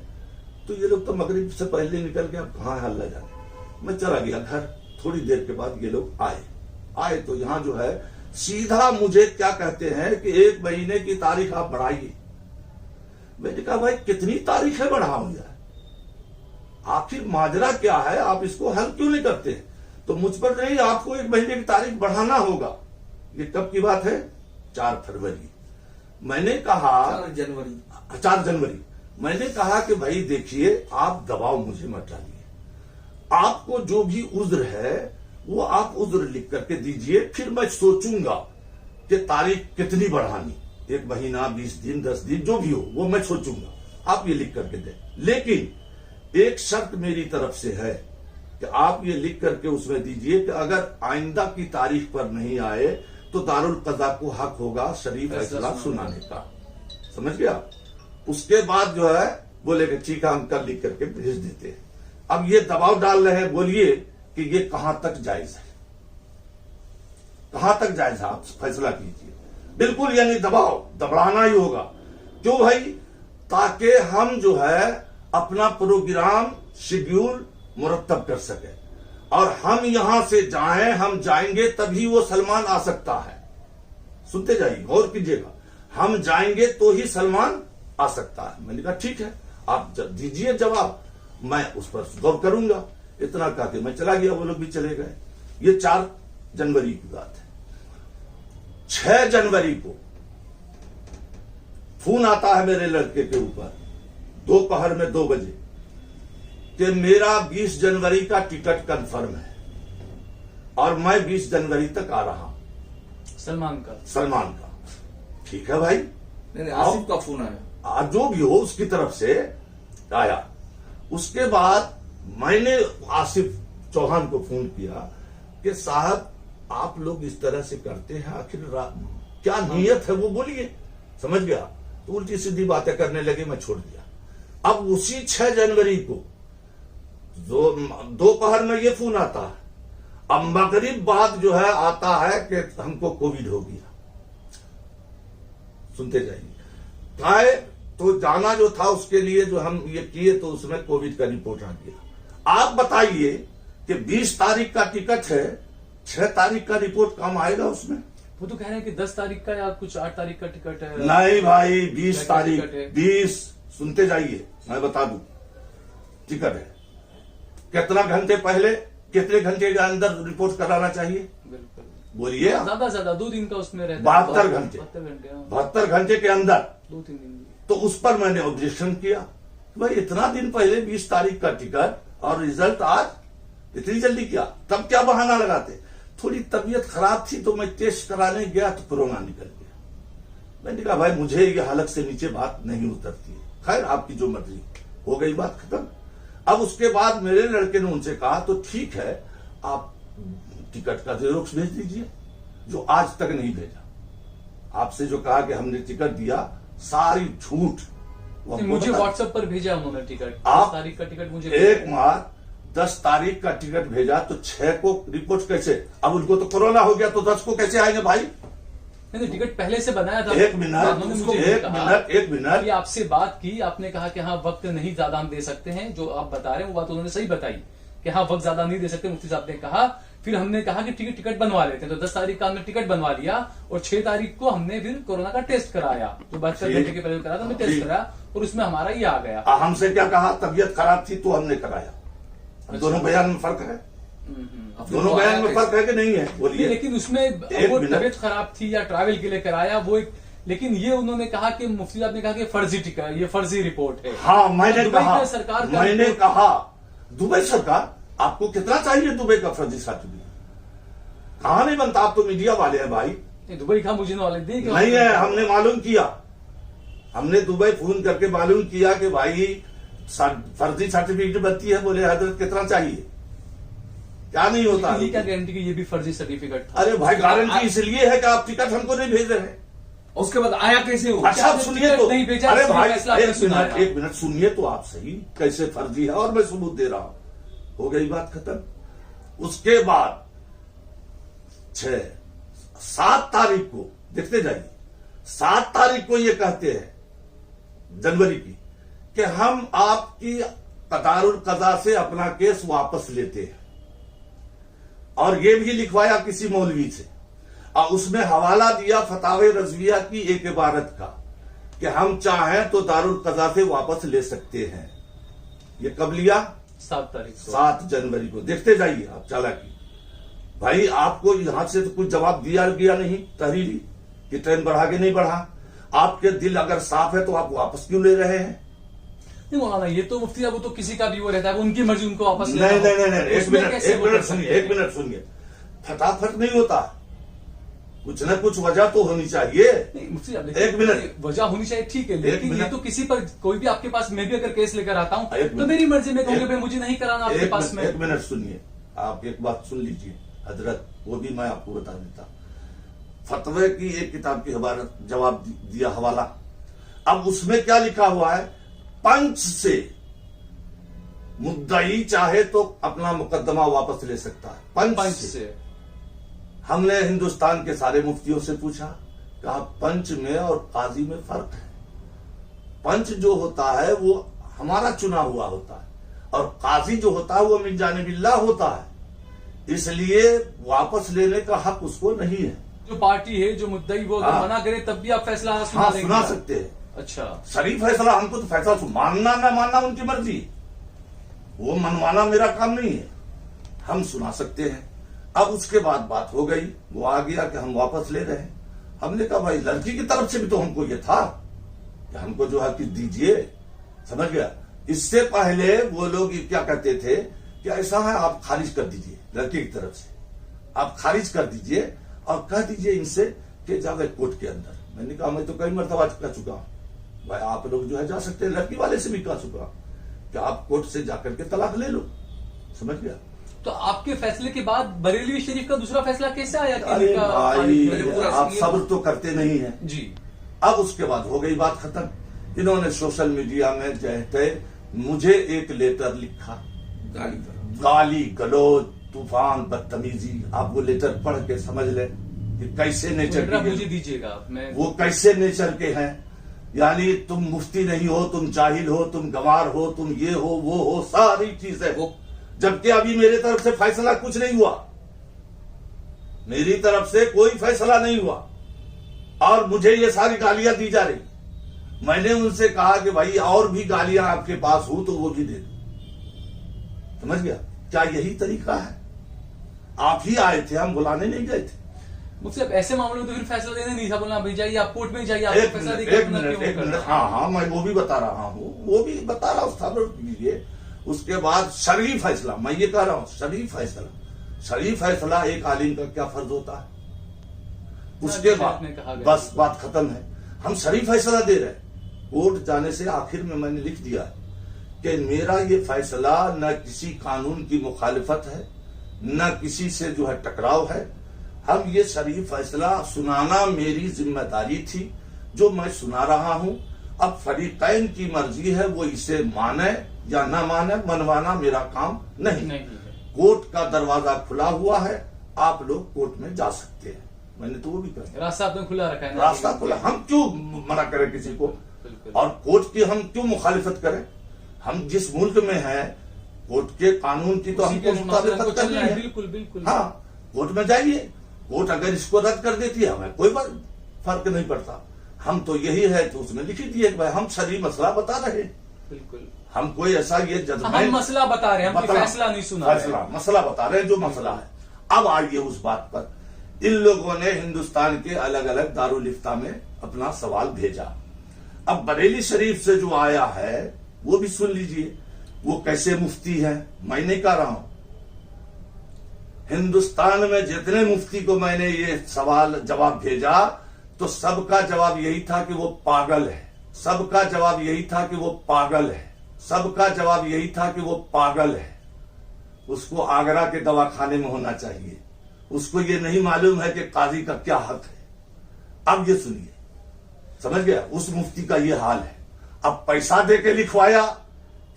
तो ये लोग तो मगरिब से पहले निकल गए, अब कहाँ है अल्लाह जाने। मैं चला गया घर। थोड़ी देर के बाद ये लोग आए तो यहाँ जो है सीधा मुझे क्या कहते हैं कि 1 महीने की तारीख आप बढ़ाइए। मैंने कहा भाई कितनी तारीखें बढ़ाऊं यार, आखिर माजरा क्या है, आप इसको हल क्यों नहीं करते? तो मुझ पर नहीं, आपको 1 महीने की तारीख बढ़ाना होगा। ये कब की बात है? 4 फरवरी। मैंने कहा 4 जनवरी। मैंने कहा कि भाई देखिए आप दबाव मुझे मत डालिए, आपको जो भी उज्र है वो आप उज्र लिख करके दीजिए, फिर मैं सोचूंगा कि तारीख कितनी बढ़ानी, 1 महीना, 20 दिन, 10 दिन, जो भी हो वो मैं सोचूंगा। आप ये लिख करके दें, लेकिन एक शर्त मेरी तरफ से है कि आप ये लिख करके उसमें दीजिए कि अगर आइंदा की तारीख पर नहीं आए तो दारुल कज़ा को हक होगा शरीफ फैसला सुनाने का। समझ गया? उसके बाद जो है बोले कि ठीक है हम कल लिख करके भेज देते हैं। अब ये दबाव डाल रहे हैं, बोलिए कि ये कहां तक जायज है, कहां तक जायज है, आप फैसला कीजिए। बिल्कुल यानी दबाना ही होगा। क्यों भाई? ताकि हम जो है अपना प्रोग्राम शेड्यूल मुरतब कर सके, और हम यहां से जाएं, हम जाएंगे तभी वो सलमान आ सकता है। सुनते जाइए, गौर कीजिएगा, हम जाएंगे तो ही सलमान आ सकता है। मैंने कहा ठीक है आप दीजिए जवाब, मैं उस पर गौर करूंगा। इतना कहा कि मैं चला गया, वो लोग भी चले गए। ये 4 जनवरी की बात है। 6 जनवरी को फोन आता है मेरे लड़के के ऊपर दोपहर में 2 बजे कि मेरा 20 जनवरी का टिकट कंफर्म है और मैं 20 जनवरी तक आ रहा हूं। सलमान का। ठीक है भाई, आसिफ का फोन आया, जो भी हो उसकी तरफ से आया। उसके बाद मैंने आसिफ चौहान को फोन किया कि साहब आप लोग इस तरह से करते हैं, आखिर क्या नीयत है वो बोलिए। समझ गया? तो उल्टी सीधी बातें करने लगे, मैं छोड़ दिया। अब उसी 6 जनवरी को दोपहर में ये फोन आता है, अब मगरिब बाद जो है आता है कि हमको कोविड हो गया। सुनते जाइए। काय तो जाना जो था उसके लिए जो हम ये किए तो उसमें कोविड का रिपोर्ट आ गया। आप बताइए कि 20 तारीख का टिकट है, 6 तारीख का रिपोर्ट कम आएगा उसमें? वो तो कह रहे हैं कि 10 तारीख का या कुछ 8 तारीख का टिकट है। नहीं भाई, 20 तारीख, टिकट है। 20। सुनते जाइए, मैं बता दूं टिकट है। कितना घंटे पहले, कितने घंटे के अंदर रिपोर्ट कराना चाहिए? बिल्कुल बोलिए। ज्यादा 2 दिन का उसमें रहता है। 72 घंटे, 72 घंटे के अंदर। 2-3 दिन। तो उस पर मैंने ऑब्जेक्शन किया, भाई इतना दिन पहले 20 तारीख का टिकट और रिजल्ट आज, इतनी जल्दी क्या? तब क्या बहाना लगाते? थोड़ी तबीयत खराब थी तो मैं टेस्ट कराने गया तो कोरोना निकल गया। मैंने कहा भाई मुझे ये हलक से नीचे बात नहीं उतरती है। खैर आपकी जो मर्जी, हो गई बात खत्म। अब उसके बाद मेरे लड़के ने उनसे कहा तो ठीक है, आप टिकट का जेरोक्स भेज दीजिए, जो आज तक नहीं भेजा। आपसे जो कहा कि हमने टिकट दिया, सारी झूठ। मुझे व्हाट्सएप पर भेजा उन्होंने टिकट, 10 तारीख का टिकट मुझे। एक मार 10 तारीख का टिकट भेजा तो 6 को रिपोर्ट कैसे? अब उनको तो कोरोना हो गया तो 10 को कैसे आएंगे भाई? नहीं, टिकट पहले से बनाया था। एक मिनट कि आपसे बात की, आपने कहा कि हाँ वक्त नहीं ज्यादा हम दे सकते हैं। जो आप बता रहे हैं वो बात उन्होंने सही बताई कि हाँ वक्त ज्यादा नहीं दे सकते, मुफ्ती साहब ने कहा। फिर हमने कहा कि ठीक है टिकट बनवा लेते हैं, तो 10 तारीख का हमने टिकट बनवा लिया और 6 तारीख को हमने फिर कोरोना का टेस्ट कराया, जो 72 घंटे के पहले कराया था, हमने टेस्ट कराया और उसमें हमारा ये आ गया। हमसे क्या कहा? तबीयत खराब थी तो हमने कराया। दोनों बयान में फर्क है, दोनों बयान में फर्क है कि नहीं है? बोलिए। लेकिन उसमें वो तबीयत खराब थी या ट्रैवल के लिए कराया वो एक, लेकिन ये उन्होंने कहा कि मुफ्ती साहब ने कहा कि फर्जी टिकट, ये फर्जी रिपोर्ट है। हाँ मैंने कहा, सरकार मैंने कहा दुबई सरकार आपको कितना चाहिए दुबई का फर्जी सर्टिफिकेट? कहां नहीं बनता? आप तो मीडिया वाले हैं भाई। दुबई का मुझे नॉलेज नहीं है, हमने मालूम किया, हमने दुबई फोन करके मालूम किया कि भाई फर्जी सर्टिफिकेट बनती है। बोले हजरत कितना चाहिए? क्या नहीं होता? ये क्या गारंटी कि ये भी फर्जी सर्टिफिकेट था? अरे भाई गारंटी इसलिए है कि आप टिकट हमको नहीं भेज रहे हैं। उसके बाद आया कैसे हो? अच्छा सुनिए तो, नहीं भेजा, अरे भाई एक मिनट सुनिए तो आप सही, कैसे फर्जी है और मैं सबूत दे रहा हूं। हो गई बात खत्म। उसके बाद 7 तारीख को देखते जाइए, 7 तारीख को ये कहते हैं जनवरी की कि हम आपकी कतारुल कजा से अपना केस वापस लेते हैं, और ये भी लिखवाया किसी मौलवी से, और उसमें हवाला दिया फतावे रजविया की एक इबारत का कि हम चाहें तो दारुल कजा से वापस ले सकते हैं। ये कब लिया? 7 तारीख, 7 जनवरी को। देखते जाइए आप चालाकी। भाई आपको यहां से तो कुछ जवाब दिया गया नहीं तहरीरी कि ट्रेन बढ़ा के नहीं बढ़ा। आपके दिल अगर साफ है तो आप वापस क्यों ले रहे हैं? नहीं मौलाना, ये तो मुफ्ती साहब, वो तो किसी का भी वो रहता है, उनकी मर्जी, उनको वापस नहीं, एक मिनट सुनिए। फटाफट नहीं होता, कुछ न कुछ वजह तो होनी चाहिए। मुफ्ती साहब, एक मिनट, वजह होनी चाहिए, ठीक है, लेकिन ये तो किसी पर, कोई भी आपके पास, मैं भी अगर केस लेकर आता हूँ तो मेरी मर्जी में कहूंगी भाई मुझे नहीं कराना आपके पास में। एक मिनट सुनिए, आप एक बात सुन लीजिए हजरत, वो भी मैं आपको बता देता। फतवे की एक किताब की जवाब दिया हवाला। अब उसमें क्या लिखा हुआ है? पंच से मुद्दई चाहे तो अपना मुकदमा वापस ले सकता है, पंच से। हमने हिंदुस्तान के सारे मुफ्तियों से पूछा, कहा पंच में और काजी में फर्क है। पंच जो होता है वो हमारा चुना हुआ होता है, और काजी जो होता है वो मिन जानिबिल्लाह होता है, इसलिए वापस लेने का हक उसको नहीं है। जो पार्टी है, जो मुद्दई, वो अगर मना करे तब भी आप फैसला सुना सकते हैं। अच्छा, सही फैसला, हमको तो फैसला मानना ना मानना उनकी मर्जी, वो मनवाना मेरा काम नहीं है, हम सुना सकते हैं। अब उसके बाद बात हो गई, वो आ गया कि हम वापस ले रहे हैं। हमने कहा भाई लड़की की तरफ से भी तो हमको ये था कि हमको जो है कि दीजिए, समझ गया। इससे पहले वो लोग क्या कहते थे कि ऐसा है आप खारिज कर दीजिए, लड़की की तरफ से आप खारिज कर दीजिए और कह दीजिए इनसे कि जावे कोर्ट के अंदर। मैंने कहा मैं तो कई मरतबा कह चुका हूं भाई, आप लोग जो है जा सकते हैं, लड़की वाले से भी कह चुका कि आप कोर्ट से जाकर के तलाक ले लो। समझ गया? तो आपके फैसले के बाद बरेली शरीफ का दूसरा फैसला कैसे आया कि अरे इनका भाई, आप सब्र तो करते नहीं है जी। अब उसके बाद हो गई बात खत्म। इन्होंने सोशल मीडिया में जैसे मुझे एक लेटर लिखा, गाली गलौज तूफान बदतमीजी। आप वो लेटर पढ़ के समझ ले कि कैसे नेचर के मुझे दीजिएगा आप, मैं वो कैसे नेचर के हैं। यानी तुम मुफ्ती नहीं हो, तुम जाहिल हो, तुम गंवार हो, तुम ये हो वो हो, सारी चीजें हो। जबकि अभी मेरी तरफ से फैसला कुछ नहीं हुआ, मेरी तरफ से कोई फैसला नहीं हुआ और मुझे ये सारी गालियां दी जा रही। मैंने उनसे कहा कि भाई और भी गालियां आपके पास हो तो वो भी दे दो। समझ गया? क्या यही तरीका है? आप ही आए थे, हम बुलाने नहीं गए थे। मुझसे ऐसे मामलों में तो फिर फैसला देने नहीं था, बोलना भाई जाइए आप कोर्ट में जाइए, एक मिनट, हाँ, मैं वो भी बता रहा हूँ, वो भी बता रहा हूँ, सब्र कीजिए। उसके बाद शरई फैसला, मैं ये कह रहा हूँ शरई फैसला एक आलिम का क्या फर्ज होता है? उसके बाद बस बात खत्म है। हम शरई फैसला दे रहे हैं। कोर्ट जाने से आखिर में मैंने लिख दिया कि मेरा ये फैसला न किसी कानून की मुखालिफत है, न किसी से जो है टकराव है। हम ये शरई फैसला सुनाना मेरी जिम्मेदारी थी, जो मैं सुना रहा हूं। अब फरीकैन की मर्जी है, वो इसे माने या न माने, मनवाना मेरा काम नहीं। कोर्ट का दरवाजा खुला हुआ है, आप लोग कोर्ट में जा सकते हैं। मैंने तो वो भी कहा, रास्ता आपने खुला रखा है, रास्ता खुला। हम क्यों मना करें किसी को? और कोर्ट की हम क्यों मुखालिफत करें? हम जिस मुल्क में हैं, कोर्ट के कानून की तो हमको मुताबिकत करनी है। बिल्कुल बिल्कुल। हाँ, कोर्ट में जाइए। कोर्ट अगर इसको रद्द कर देती है, हमें कोई फर्क नहीं पड़ता। हम तो यही है तो उसमें लिख दिए भाई हम शरई मसला बता रहे हैं। बिल्कुल, हम कोई ऐसा ये हम मसला बता रहे हैं, हम फैसला नहीं सुना फैसला मसला बता रहे हैं, जो मसला है। अब आइए उस बात पर। इन लोगों ने हिंदुस्तान के अलग अलग दारुल इफ्ता में अपना सवाल भेजा। अब बरेली शरीफ से जो आया है वो भी सुन लीजिए, वो कैसे मुफ्ती है। मैं नहीं कह रहा हूं, हिंदुस्तान में जितने मुफ्ती को मैंने ये सवाल जवाब भेजा तो सबका जवाब यही था कि वो पागल है। सबका जवाब यही था कि वो पागल है। सबका जवाब यही था कि वो पागल है। उसको आगरा के दवाखाने में होना चाहिए। उसको ये नहीं मालूम है कि काजी का क्या हक है। अब ये सुनिए, समझ गया? उस मुफ्ती का ये हाल है। अब पैसा दे के लिखवाया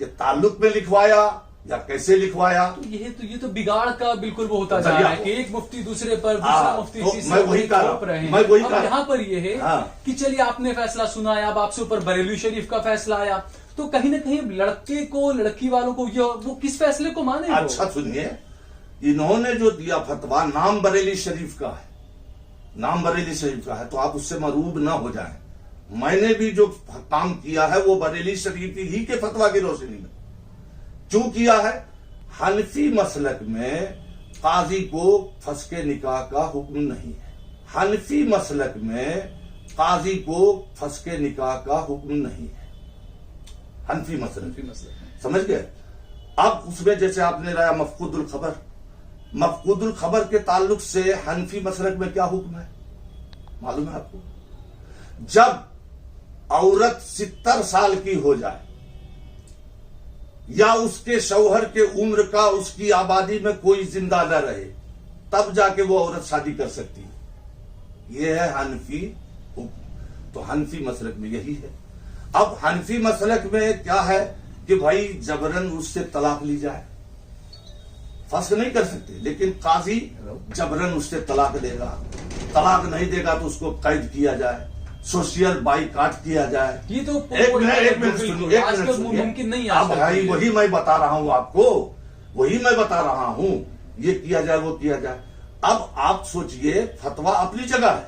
कि ताल्लुक में लिखवाया या कैसे लिखवाया? तो ये तो बिगाड़ का बिल्कुल वो होता जा रहा है कि एक मुफ्ती दूसरे पर, दूसरा मुफ्ती तो तीसरे मैं वही कह रहा हूं, मैं वही कह रहा हूं। यहाँ पर ये है कि चलिए आपने फैसला सुनाया, अब आपसे ऊपर बरेली शरीफ का फैसला आया, तो कहीं ना कहीं लड़के को, लड़की वालों को वो किस फैसले को माने? अच्छा सुनिए, इन्होंने जो दिया फतवा नाम बरेली शरीफ का है, नाम बरेली शरीफ का है, तो आप उससे मरूब ना हो जाएं। मैंने भी जो काम किया है वो बरेली शरीफ ही के फतवा की रोशनी में क्यों किया है? हनफी मसलक में काजी को फस्के निकाह का हुक्म नहीं है। हनफी मसलक में काजी को फस्के निकाह का हुक्म नहीं है। हनफी मसलक समझ गए? अब उसमें जैसे आपने लाया मफकूदुल खबर, मफकूदुल खबर के ताल्लुक से हनफी मसलक में क्या हुक्म है मालूम है आपको? जब औरत 70 साल की हो जाए या उसके शौहर के उम्र का उसकी आबादी में कोई जिंदा न रहे, तब जाके वो औरत शादी कर सकती है। ये है हनफी हुक्म। तो हनफी मसलक में यही है। अब हनफी मसलक में क्या है कि भाई जबरन उससे तलाक ली जाए, फस्क नहीं कर सकते, लेकिन काजी जबरन उससे तलाक देगा। तलाक नहीं देगा तो उसको कैद किया जाए, सोशल बाइकाट किया जाए। ये तो एक मिनट सुनिए, मुमकिन नहीं है। अब भाई वही मैं बता रहा हूं आपको, वही मैं बता रहा हूं, ये किया जाए वो किया जाए। अब आप सोचिए, फतवा अपनी जगह है,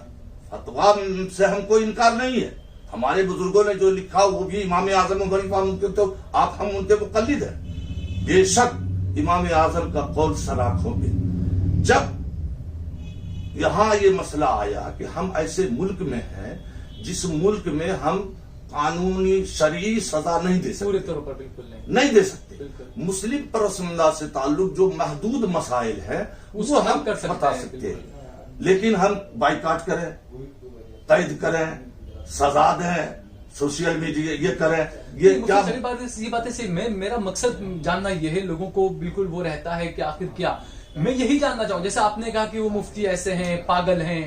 फतवा से हमको इनकार नहीं है। हमारे बुजुर्गों ने जो लिखा वो भी इमाम आजम उनके, तो आप हम उनके मुकल्लिद हैं। बेशक इमाम आजम का कौल सराखों पे। जब यहां ये मसला आया कि हम ऐसे मुल्क में हैं जिस मुल्क में हम कानूनी शरई सजा नहीं दे सकते, पूरे तौर पर बिल्कुल नहीं दे सकते। मुस्लिम पर रसूलुल्लाह से ताल्लुक जो महदूद मसाइल है वो हम बता सकते हैं, लेकिन हम बाइकाट करें, कैद करें, सजा दें, सोशल मीडिया ये करें, ये मुफ्ती क्या? सारी बातें, ये बातें सही। मेरा मकसद जानना ये है, लोगों को बिल्कुल वो रहता है कि आखिर क्या, मैं यही जानना चाहूँ। जैसे आपने कहा कि वो मुफ्ती ऐसे हैं, पागल हैं,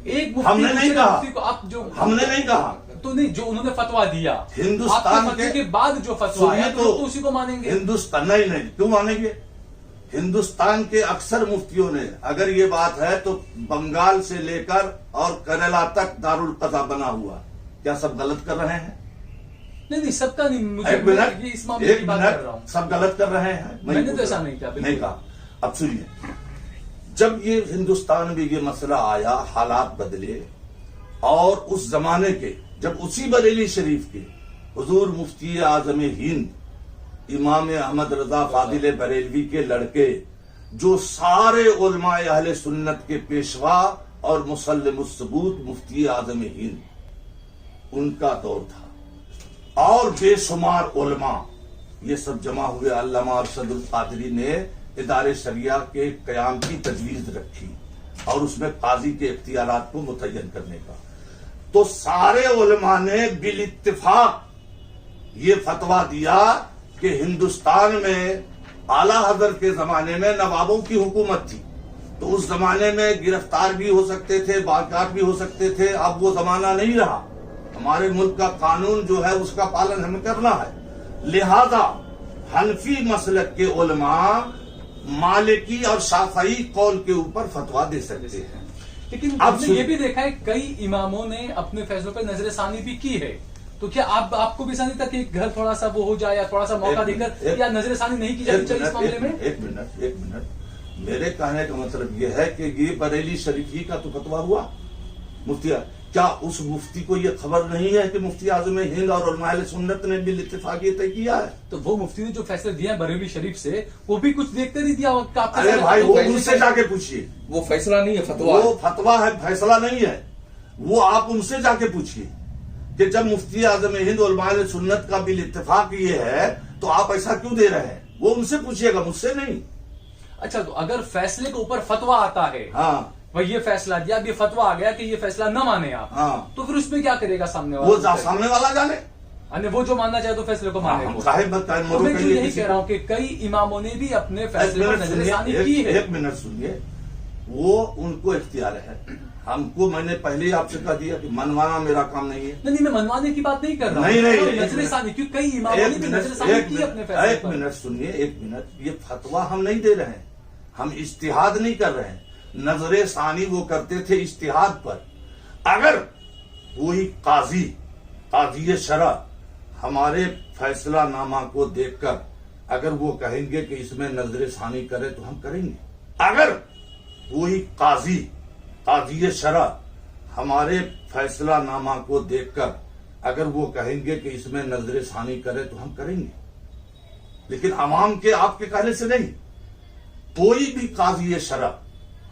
एक मुफ्ती हमने नहीं कहा, मुफ्ती को आप जो हमने नहीं कहा, तो नहीं, जो उन्होंने फतवा दिया हिंदुस्तान के बाद जो फतवा आया तो उसी को मानेंगे। हिंदुस्तान नहीं, क्यों मानेंगे? हिंदुस्तान के अक्सर मुफ्तियों ने, अगर ये बात है तो बंगाल से लेकर और केरला तक दारुल कज़ा बना हुआ, क्या सब गलत कर रहे हैं? नहीं, सबका नहीं, मुझे एक मिनट, ये इस मामले की बात कर रहा हूँ। सब गलत कर रहे हैं? मैंने तो ऐसा नहीं कहा, बिल्कुल नहीं कहा। अब सुनिए, जब ये हिंदुस्तान में ये मसला आया, हालात बदले, और उस जमाने के, जब उसी बरेली शरीफ के हुजूर मुफ्ती आजम हिंद इमाम अहमद रजा फादिल बरेलवी के लड़के, जो सारे उलमाए अहले सुन्नत के पेशवा और मुसल्लिमुस सबूत मुफ्ती आजम हिंद, उनका दौर था, और बेशुमार उलमा ये सब जमा हुए। अल्लामा अरशदुल कादरी ने इदारे शरिया के कयाम की तजवीज रखी और उसमें काजी के इख्तियारात को मुतय्यन करने का। तो सारे उलमा ने बिल इत्तिफाक ये फतवा दिया कि हिंदुस्तान में आला हजरत के जमाने में नवाबों की हुकूमत थी, तो उस जमाने में गिरफ्तार भी हो सकते थे, बाकात भी हो सकते थे। अब वो जमाना नहीं रहा, हमारे मुल्क का कानून जो है उसका पालन हमें करना है। लिहाजा हनफी मसलक के उलमा मालिकी और शाफई कौल के ऊपर फतवा दे सकते हैं। लेकिन अब हमने ये भी देखा है, कई इमामों ने अपने फैसलों पर नजरसानी भी की है, तो क्या आपको भी ऐसा नहीं था कि घर थोड़ा सा वो हो जाए या थोड़ा सा मौका देकर या नजरसानी नहीं की जानी चाहिए इस मामले में? एक मिनट, मेरे कहने का मतलब ये है कि ये बरेली शरीफी का तो फतवा हुआ मुफ्तिया, क्या उस मुफ्ती को ये खबर नहीं है कि मुफ्ती आजम हिंद और उलमा अहले सुन्नत ने बिल इत्तिफाक ये तय किया है? तो वो मुफ्ती ने जो फैसले दिए हैं बरेली शरीफ से, वो भी कुछ देखते नहीं दिया? अरे भाई, वो उनसे जाके पूछिए, वो फैसला नहीं है, फतवा वो फतवा है, फैसला नहीं है। वो आप उनसे जाके पूछिए कि जब मुफ्ती आजम हिंद उलमा अहले सुन्नत का बिल इत्तिफाक ये है तो आप ऐसा क्यों दे रहे हैं? वो उनसे पूछिएगा, मुझसे नहीं। अच्छा, तो अगर फैसले के ऊपर फतवा आता है, हाँ, भाई ये फैसला दिया, अब ये फतवा आ गया कि ये फैसला न माने आप, हाँ, तो फिर उसमें क्या करेगा सामने वो वाला? सामने वाला जाने, अन्य वो जो मानना चाहे तो फैसले को माने। हम काहे बताएं, तो मैं मरो जो के यही लिए कह रहा हूँ कि कई इमामों ने भी अपने फैसले पर नजरसानी की है। एक मिनट सुनिए, वो उनको इख्तियार है। हमको, मैंने पहले ही आपसे कह दिया कि मनवाना मेरा काम नहीं है। नहीं, मैं मनवाने की बात नहीं कर रहा हूँ, नहीं, नजरसानी, क्योंकि कई इमामों ने भी नजरसानी की अपने फैसले एक पर। मिनट सुनिए, एक मिनट, ये फतवा हम नहीं दे रहे हैं, हम इज्तिहाद नहीं कर रहे हैं। नजरे सानी वो करते थे इज्तिहाद पर। अगर कोई काजी शरा हमारे फैसला नामा को देखकर अगर वो कहेंगे कि इसमें नजरे सानी करे तो हम करेंगे। अगर कोई काजी शरा हमारे फैसला नामा को देखकर अगर वो कहेंगे कि इसमें नजरे सानी करे तो हम करेंगे, लेकिन अवाम के आपके कहने से नहीं। कोई भी काजी शरा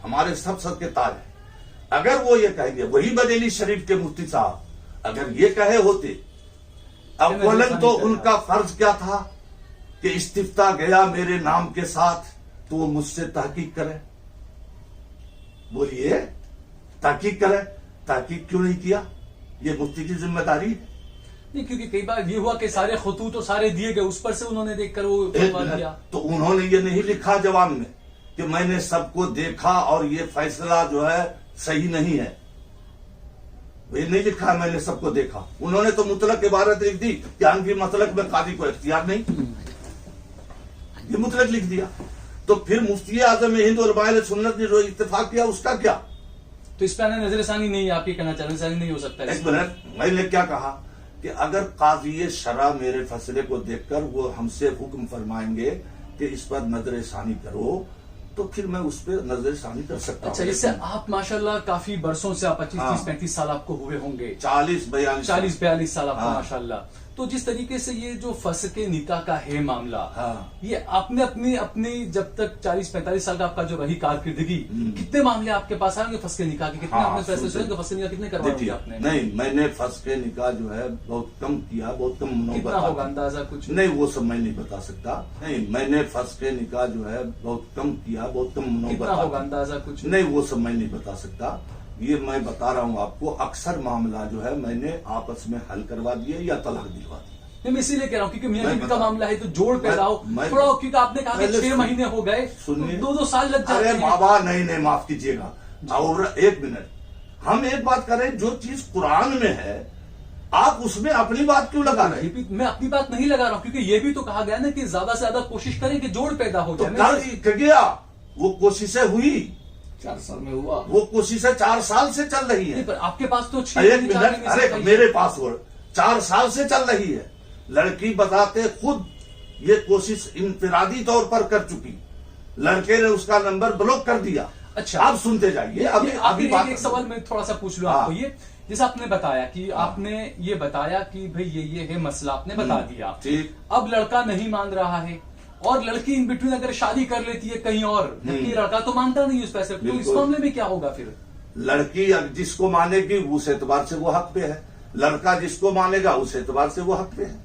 हमारे सब सर के ताज है, अगर वो ये कहेंगे, वही बरेली शरीफ के मुफ्ती साहब अगर ये कहे होते, अव्वलन तो उनका फर्ज क्या था कि इस्तिफ्ता गया मेरे नाम के साथ, तो वो मुझसे तहकीक करे। बोलिए, तहकीक करे, तहकीक क्यों नहीं किया? ये मुफ्ती की जिम्मेदारी है। नहीं, क्योंकि कई बार ये हुआ कि सारे खतूत तो सारे दिए गए, उस पर से उन्होंने देखकर वो फतवा दिया। तो उन्होंने ये नहीं लिखा जवाब में कि मैंने सबको देखा और ये फैसला जो है सही नहीं है, ये नहीं लिखा है मैंने सबको देखा। उन्होंने तो मुतलक इबारत लिख दी कि हनफी मसलक में कादी को इख्तियार नहीं, ये मुतलक लिख दिया। तो फिर मुफ्ती आजम हिंद और उलमा सुन्नत ने जो इत्तेफाक किया उसका क्या? तो इस पर नजरसानी नहीं, आप ये कहना चाह रहे हैं नहीं हो सकता? एक मिनट, मैंने क्या कहा कि अगर काजी शरा मेरे फैसले को देखकर वो हमसे हुक्म फरमाएंगे कि इस पर नजर सानी करो, तो फिर मैं उस पर नजर सानी कर सकता हूँ। अच्छा, इससे आप माशाल्लाह काफी बरसों से, आप 25-30-35 साल आपको हुए होंगे, 40-42 साल आपको माशाल्लाह। तो जिस तरीके से ये जो फस्के निकाह का है मामला, ये आपने अपनी जब तक 40-45 साल का आपका जो रही कारकिर्दगी, कितने मामले आपके पास आएंगे फस्के निकाह के? कितने आपने फैसले सुने कि फस्के निकाह कितने करवाए आपने? नहीं, मैंने फस्के निकाह जो है बहुत कम किया, बहुत कम। कितना होगा अंदाजा कुछ? नहीं, वो सब मैं नहीं बता सकता। नहीं, मैंने फस्के निकाह जो है बहुत कम किया, बहुत कम। कितना होगा अंदाजा कुछ? नहीं, वो सब मैं नहीं बता सकता। ये मैं बता रहा हूँ आपको, अक्सर मामला जो है मैंने आपस में हल करवा दिया या तलाक दिलवा दिया। नहीं, मैं इसीलिए कह रहा हूँ क्योंकि मियां मैं बीवी का बता- मामला है तो जोड़ पैदा हो मैं- थोड़ा, क्योंकि आपने कहा कि पहले 6 महीने हो गए, सुनिए, 2-2 साल लग जाते अरे हैं। बाबा नहीं, माफ कीजिएगा, और एक मिनट, हम एक बात करें, जो चीज कुरान में है आप उसमें अपनी बात क्यों लगा रहे ये भी मैं अपनी बात नहीं लगा रहा हूँ, क्योंकि ये भी तो कहा गया ना कि ज्यादा से ज्यादा कोशिश करें कि जोड़ पैदा हो तो जाए। कर गया, वो कोशिशें हुई, 4 साल में हुआ। वो कोशिशें 4 साल से चल रही नहीं, है। पर आपके पास तो 6 एक मिनट, अरे मेरे पास वो 4 साल से चल रही है। लड़की बताते खुद ये कोशिश इनफिरादी तौर पर कर चुकी, लड़के ने उसका नंबर ब्लॉक कर दिया। अच्छा, आप सुनते जाइए, अभी बात एक सवाल मैं थोड़ा सा पूछ लूं हाँ। आपको, ये जैसे आपने बताया कि आपने ये बताया कि भाई ये है मसला, आपने बता दिया, ठीक। अब लड़का नहीं मान रहा है और लड़की इन बिटवीन अगर शादी कर लेती है कहीं और, जबकि लड़का तो मानता नहीं उस पैसे को, तो इस बिल्कुल। मामले में क्या होगा फिर? लड़की जिसको मानेगी उस एतबार से वो हक पे है, लड़का जिसको मानेगा उस एतबार से वो हक पे है।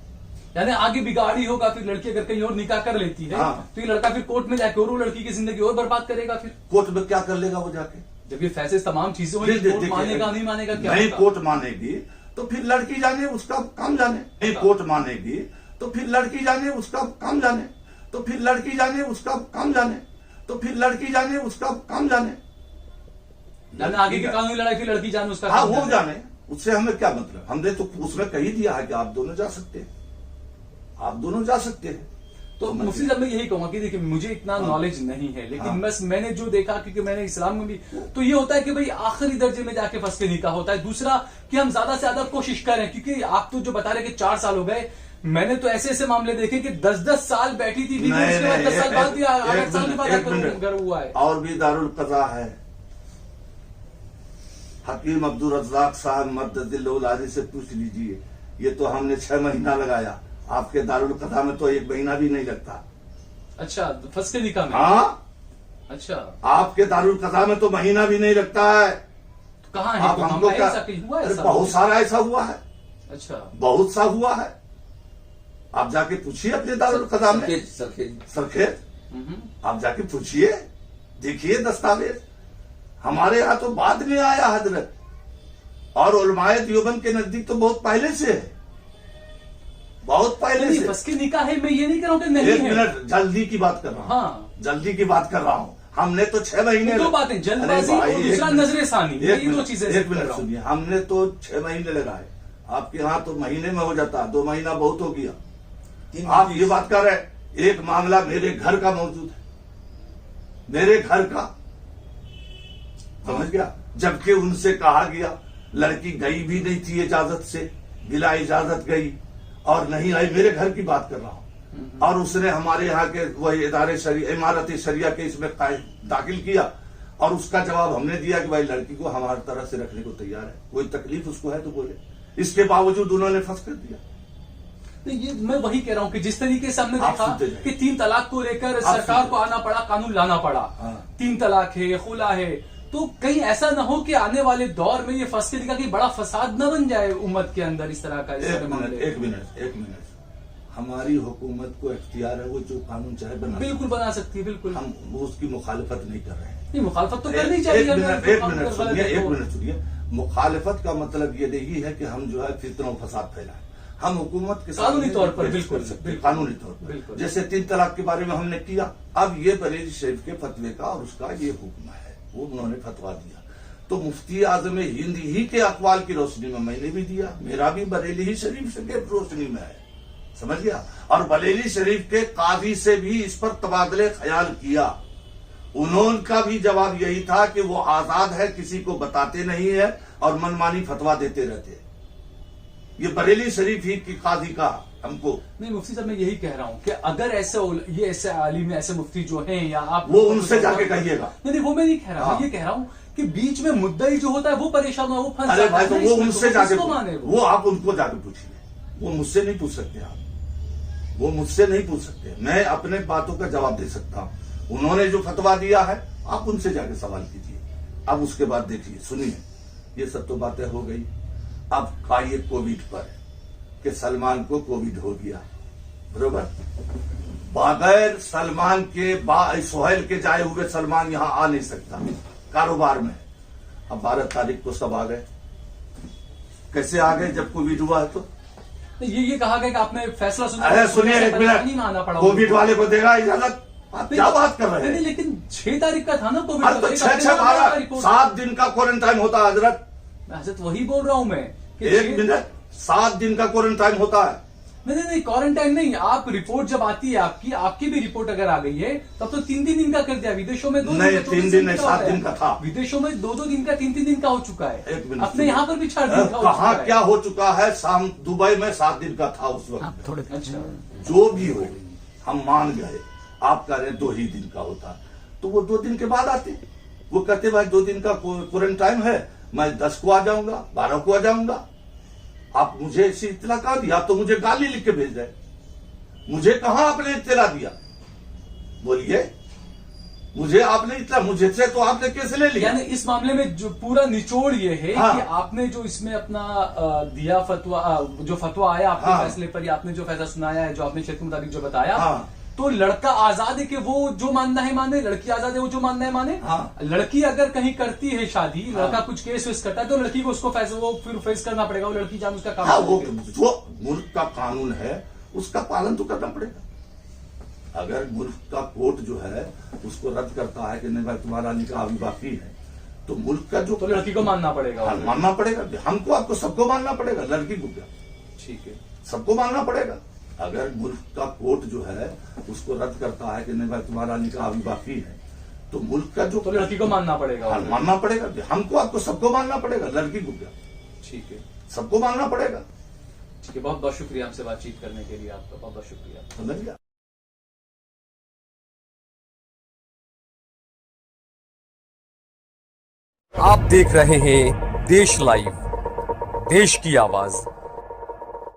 यानी आगे बिगाड़ी होगा, फिर लड़की अगर कहीं और निकाह कर लेती है हाँ। तो ये लड़का फिर कोर्ट में जाके और वो लड़की की जिंदगी और बर्बाद करेगा। फिर कोर्ट में क्या कर लेगा वो जाके? जब ये फैसले तमाम चीजें होंगी, कोर्ट मानेगा नहीं मानेगा क्या नहीं होगा? कोर्ट मानेगी तो फिर लड़की जाने उसका काम जाने, नहीं कोर्ट मानेगी तो फिर लड़की जाने उसका काम जाने, तो फिर लड़की जाने उसका काम जाने, तो फिर लड़की जाने उसका काम जाने। यानी आगे की कानूनी लड़ाई फिर लड़की जाने उसका हाँ काम वो जाने, उससे हमें क्या मतलब? हमने तो उसमें कही दिया है कि आप दोनों जा सकते हैं, आप दोनों जा सकते हैं। तो मुफ्ती साहब मैं यही कहूंगा कि देखिए मुझे इतना नॉलेज नहीं है, लेकिन हाँ। बस मैंने जो देखा, क्योंकि मैंने इस्लाम में भी तो ये होता है कि भाई आखिरी दर्जे में जाके फंस के निकाह होता है। दूसरा कि हम ज्यादा से ज्यादा कोशिश करें, क्योंकि आप तो जो बता रहे कि 4 साल हो गए, मैंने तो ऐसे ऐसे मामले देखे कि 10-10 साल बैठी थी बीवी, उसके बाद 10 साल बाद भी 8 साल के बाद घर हुआ है। और भी दारुल कज़ा है, हकीम अब्दुल रज़्ज़ाक साहब मद्ददिल्लाह से पूछ लीजिए, ये तो हमने 6 महीना लगाया, आपके दारुल कज़ा में तो 1 महीना भी नहीं लगता। अच्छा, फंस के निकाह में? हाँ, अच्छा, आपके दारुल कज़ा में तो महीना भी नहीं लगता है। तो कहाँ है? आप तो हमको मामला क्या? ऐसा कहीं हुआ है अरे ऐसा? बहुत सारा ऐसा हुआ है, अच्छा, बहुत सा हुआ है। आप जाके पूछिए अपने दारुल कज़ा में, सरखेज आप जाके पूछिए, देखिए दस्तावेज। हमारे यहाँ तो बाद में आया हजरत, और उलमाए देवबंद के नजदीक तो बहुत पहले से है, बहुत पहले नहीं, से। फंस के निकाह है, मैं ये नहीं कह रहा हूँ कि नहीं एक है। मिनट, जल्दी की बात कर रहा हूँ, हाँ, जल्दी की बात कर रहा हूँ। हमने तो 6 महीने, दो बातें, जल्दबाजी अरे भाई, और दूसरा एक मिनट, नजरे सानी, एक ये दो मिनट, चीजें एक जिक्र कर मिनट रहा हूं। सुनिए, हमने तो 6 महीने लगाए, आपके यहाँ तो महीने में हो जाता, 2 महीना बहुत हो गया। आप ये बात कर रहे, एक मामला मेरे घर का मौजूद है, मेरे घर का, समझ गया? जबकि उनसे कहा गया, लड़की गई भी नहीं थी इजाजत से, बिला इजाजत गई और नहीं आई, मेरे घर की बात कर रहा हूं। और उसने हमारे यहाँ के वही इदारे शरिया, इमारत शरिया के इसमें दाखिल किया, और उसका जवाब हमने दिया कि भाई लड़की को हमारी तरह से रखने को तैयार है, कोई तकलीफ उसको है तो बोले। इसके बावजूद उन्होंने फंस कर दिया। नहीं, ये मैं वही कह रहा हूँ कि जिस तरीके से हमने आप देखा सुनते जाइए। कि 3 तलाक को लेकर आप सरकार सुनते को आना पड़ा, कानून लाना पड़ा। हाँ। 3 तलाक है, खुला है, तो कहीं ऐसा ना हो कि आने वाले दौर में ये फंस के निकाह की बड़ा फसाद न बन जाए उम्मत के अंदर इस तरह का। एक मिनट, हमारी हुकूमत को इख्तियार है, वो जो कानून चाहे बना, बिल्कुल बना सकती है, बिल्कुल। हम वो उसकी मुखालिफत नहीं कर रहे हैं। नहीं, मुखालफत तो करनी चाहिए। एक मिनट सुनिए, मुखालिफत का मतलब ये नहीं है कि हम जो है फितना और फसाद फैलाएं। हम हुकूमत के कानूनी सामने तौर पर पेश बिल्कुल, कर सकते हैं, बिल्कुल, कानूनी तौर पर। बिल्कुल। जैसे 3 तलाक के बारे में हमने किया, अब ये बरेली शरीफ के फतवे का और उसका ये हुक्म है, वो उन्होंने फतवा दिया, तो मुफ्ती आजम हिंद ही के अकवाल की रोशनी में मैंने भी दिया, मेरा भी बरेली ही शरीफ के रोशनी में है, समझ गया? और बरेली शरीफ के काजी से भी इस पर तबादले ख्याल किया, उन्होंने भी जवाब यही था कि वो आजाद है, किसी को बताते नहीं है और मनमानी फतवा देते रहते हैं। ये बरेली शरीफ ही की काजी का हमको। नहीं मुफ्ती साहब, मैं यही कह रहा हूँ कि अगर ऐसे आलिम, ऐसे मुफ्ती जो हैं, या आप वो उनसे जाके कहिएगा। नहीं, वो मैं नहीं कह रहा हूँ, हाँ। ये कह रहा हूँ कि बीच में मुद्दई जो होता है वो परेशान हो, वो फंस अरे जाता भाई, है तो ना वो इसमें, उनसे तो जाके किसको माने वो आप उनको जाके पूछिए, वो मुझसे नहीं पूछ सकते आप, वो मुझसे नहीं पूछ सकते। मैं अपने बातों का जवाब दे सकता हूं, उन्होंने जो फतवा दिया है आप उनसे जाके सवाल कीजिए। अब उसके बाद देखिए, सुनिए, ये सब तो बातें हो गई। अब आइए कोविड पर, कि सलमान को कोविड हो गया, बरोबर? बगैर सलमान के, सोहेल के जाए हुए सलमान यहां आ नहीं सकता कारोबार में। अब 12 तारीख को सब आ गए। कैसे आ गए जब कोविड हुआ है? तो ये कहा गया कि आपने फैसला अरे सुनिए एक नहीं माना मिनट, पड़ा कोविड वाले को देगा इजाजत? आप क्या बात कर रहे हैं? लेकिन 6 तारीख का था ना कोविड। अरे तो 6 7 दिन का क्वारंटाइन होता है हजरत। हजरत वही बोल रहा हूं मैं कि एक मिनट, 7 दिन का क्वारंटाइन होता है। नहीं क्वारंटाइन नहीं, आप रिपोर्ट जब आती है आपकी भी रिपोर्ट अगर आ गई है तब तो 3 दिन का कर दिया। विदेशों में 2 नहीं, 3 दिन नहीं, 7 दिन का था। विदेशों में 2 दिन का 3 दिन का हो चुका है। एक मिनट, अपने यहाँ पर भी 4 दिन का हो चुका कहाँ है। क्या हो चुका है? शाम दुबई में 7 दिन का था उस वक्त। थोड़े अच्छा जो भी हो, हम मान गए। आप कह रहे 2 ही दिन का होता, तो वो 2 दिन के बाद आते। वो कहते भाई 2 दिन का क्वारंटाइन है, मैं 10 को आ जाऊंगा, 12 को आ जाऊंगा। आप मुझे ऐसी इत्तला कहा दिया? आप तो मुझे गाली लिख के भेज रहे। मुझे कहां आपने इत्तला दिया? बोलिए, मुझे आपने इतना, मुझे से तो आपने कैसे ले लिया? यानी इस मामले में जो पूरा निचोड़ ये है हाँ। कि आपने जो इसमें अपना दिया फतवा, जो फतवा आया आपके हाँ। फैसले पर, या आपने जो फैसला सुनाया है, जो आपने क्षेत्र के मुताबिक जो बताया, हाँ। तो लड़का आजाद है कि वो जो मानना है माने, लड़की आजाद है वो जो मानना है माने। हाँ। लड़की अगर कहीं करती है शादी, हाँ। लड़का कुछ केस वेस करता है तो लड़की को उसको फैसला वो फिर फेस करना पड़ेगा। वो लड़की जान उसका काम हाँ, वो करेगी। जो मुल्क का कानून है उसका पालन तो करना पड़ेगा। अगर मुल्क का कोर्ट जो है उसको रद्द करता है कि नहीं भाई तुम्हारा निकाह अभी बाकी है, तो मुल्क का जो तो लड़की को मानना पड़ेगा। हाँ, मानना पड़ेगा। हमको आपको सबको मानना पड़ेगा, लड़की को क्या, ठीक है, सबको मानना पड़ेगा। अगर मुल्क का कोर्ट जो है उसको रद्द करता है कि नहीं भाई तुम्हारा निकाह अभी बाकी है, तो मुल्क का जो तो लड़की को मानना पड़ेगा। हाँ, मानना पड़ेगा। हमको आपको सबको मानना पड़ेगा, लड़की को क्या, ठीक है, सबको मानना पड़ेगा। ठीक है। बहुत बहुत शुक्रिया हमसे बातचीत करने के लिए, आपका बहुत बहुत शुक्रिया। समझ गया? आप देख रहे हैं देश लाइव, देश की आवाज।